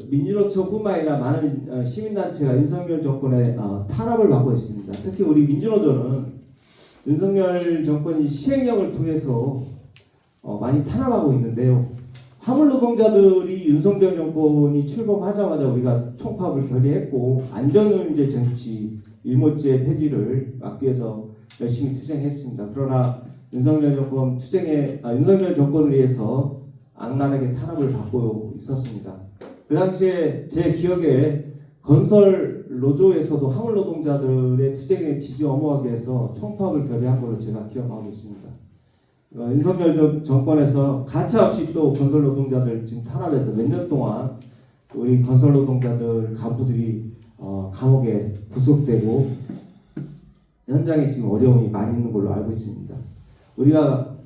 S1: 민주노총뿐만 아니라 많은 시민단체가 윤석열 정권의 탄압을 받고 있습니다. 특히 우리 민주노조는 윤석열 정권이 시행령을 통해서 많이 탄압하고 있는데요. 화물 노동자들이 윤석열 정권이 출범하자마자 우리가 총파업을 결의했고 안전운임제 정치, 일몰제 폐지를 막기 위해서 열심히 투쟁했습니다. 그러나 윤석열 정권을 위해서 악랄하게 탄압을 받고 있었습니다. 그 당시에 제 기억에 건설 노조에서도 화물 노동자들의 투쟁에 지지 엄호하기 위해서 총파업을 결의한 걸로 제가 기억하고 있습니다. 윤석열 정권에서 가차없이 또 건설 노동자들 지금 탄압해서 몇 년 동안 우리 건설 노동자들 간부들이 감옥에 구속되고 현장에 지금 어려움이 많이 있는 걸로 알고 있습니다. 우리가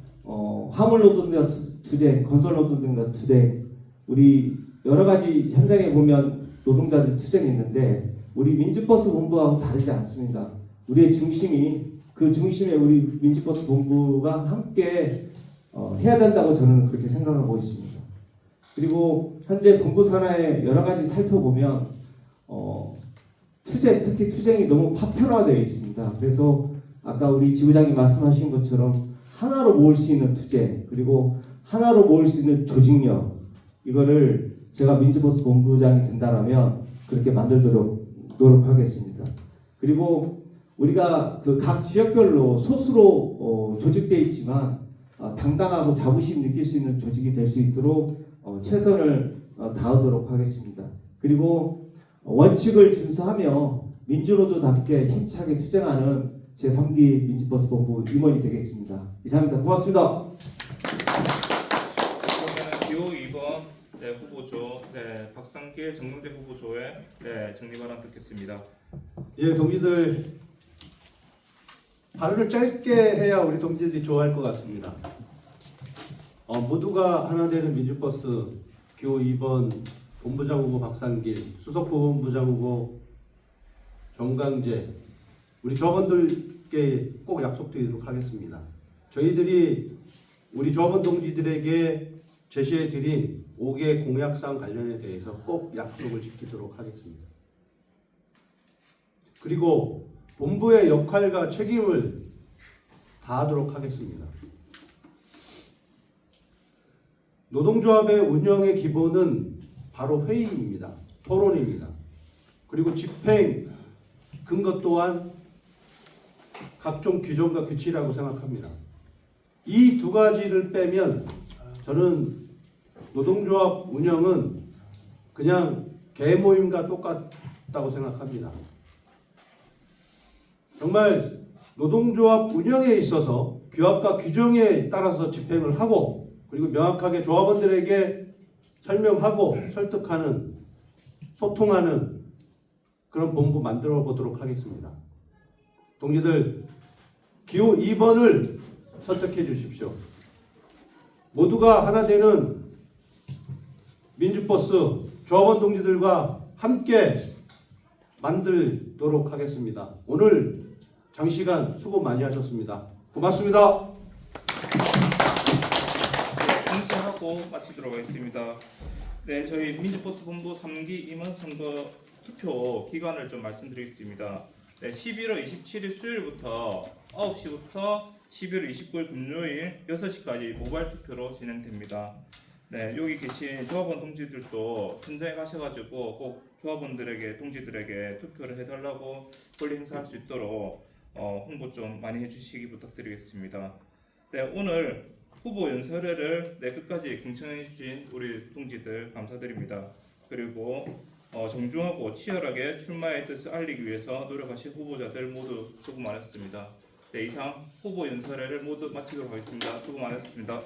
S1: 화물 노동자 투쟁, 건설 노동자 투쟁, 우리 여러 가지 현장에 보면 노동자들 투쟁이 있는데 우리 민주버스 본부하고 다르지 않습니다. 우리의 중심이 그 중심에 우리 민주버스 본부가 함께 해야 된다고 저는 그렇게 생각하고 있습니다. 그리고 현재 본부 산하에 여러 가지 살펴보면 특히 투쟁이 너무 파편화되어 있습니다. 그래서 아까 우리 지부장님 말씀하신 것처럼 하나로 모을 수 있는 투쟁, 그리고 하나로 모을 수 있는 조직력, 이거를 제가 민주버스 본부장이 된다면 그렇게 만들도록 노력하겠습니다. 그리고 우리가 그 각 지역별로 소수로 조직되어 있지만 당당하고 자부심 느낄 수 있는 조직이 될 수 있도록 최선을 다하도록 하겠습니다. 그리고 원칙을 준수하며 민주노조답게 힘차게 투쟁하는 제3기 민주버스 본부 임원이 되겠습니다. 이상입니다. 고맙습니다.
S2: 그러면 2번 후보조 박상길 정동대 후보조의 정리 발언 듣겠습니다.
S4: 예, 동지들 발언을 짧게 해야 우리 동지들이 좋아할 것 같습니다. 모두가 하나 되는 민주버스 기호 2번 본부장 후보 박상길, 수석 부본부장 후보 정강재, 우리 조합원들께 꼭 약속드리도록 하겠습니다. 저희들이 우리 조합원 동지들에게 제시해드린 5개 공약사항 관련에 대해서 꼭 약속을 지키도록 하겠습니다. 그리고 본부의 역할과 책임을 다하도록 하겠습니다. 노동조합의 운영의 기본은 바로 회의입니다. 토론입니다. 그리고 집행 근거 또한 각종 규정과 규칙이라고 생각합니다. 이 두 가지를 빼면 저는 노동조합 운영은 그냥 개모임과 똑같다고 생각합니다. 정말 노동조합 운영에 있어서 규약과 규정에 따라서 집행을 하고 그리고 명확하게 조합원들에게 설명하고 설득하는, 소통하는 그런 본부 만들어 보도록 하겠습니다. 동지들 기호 2번을 선택해 주십시오. 모두가 하나 되는 민주버스 조합원 동지들과 함께 만들도록 하겠습니다. 오늘 장시간 수고 많이 하셨습니다. 고맙습니다.
S2: 공지하고 마치도록 하겠습니다. 네, 저희 민주버스 본부 3기 임원 선거 투표 기간을 좀 말씀드리겠습니다. 네, 11월 27일 수요일부터 9시부터 11월 29일 금요일 6시까지 모바일 투표로 진행됩니다. 네, 여기 계신 조합원 동지들도 현장에 가셔가지고 꼭 조합원들에게, 동지들에게 투표를 해달라고 권리 행사할 수 있도록 홍보 좀 많이 해주시기 부탁드리겠습니다. 네, 오늘 후보 연설회를 끝까지 경청해주신 우리 동지들 감사드립니다. 그리고 정중하고 치열하게 출마의 뜻을 알리기 위해서 노력하신 후보자들 모두 수고 많으셨습니다. 네, 이상 후보 연설회를 모두 마치도록 하겠습니다. 수고 많으셨습니다.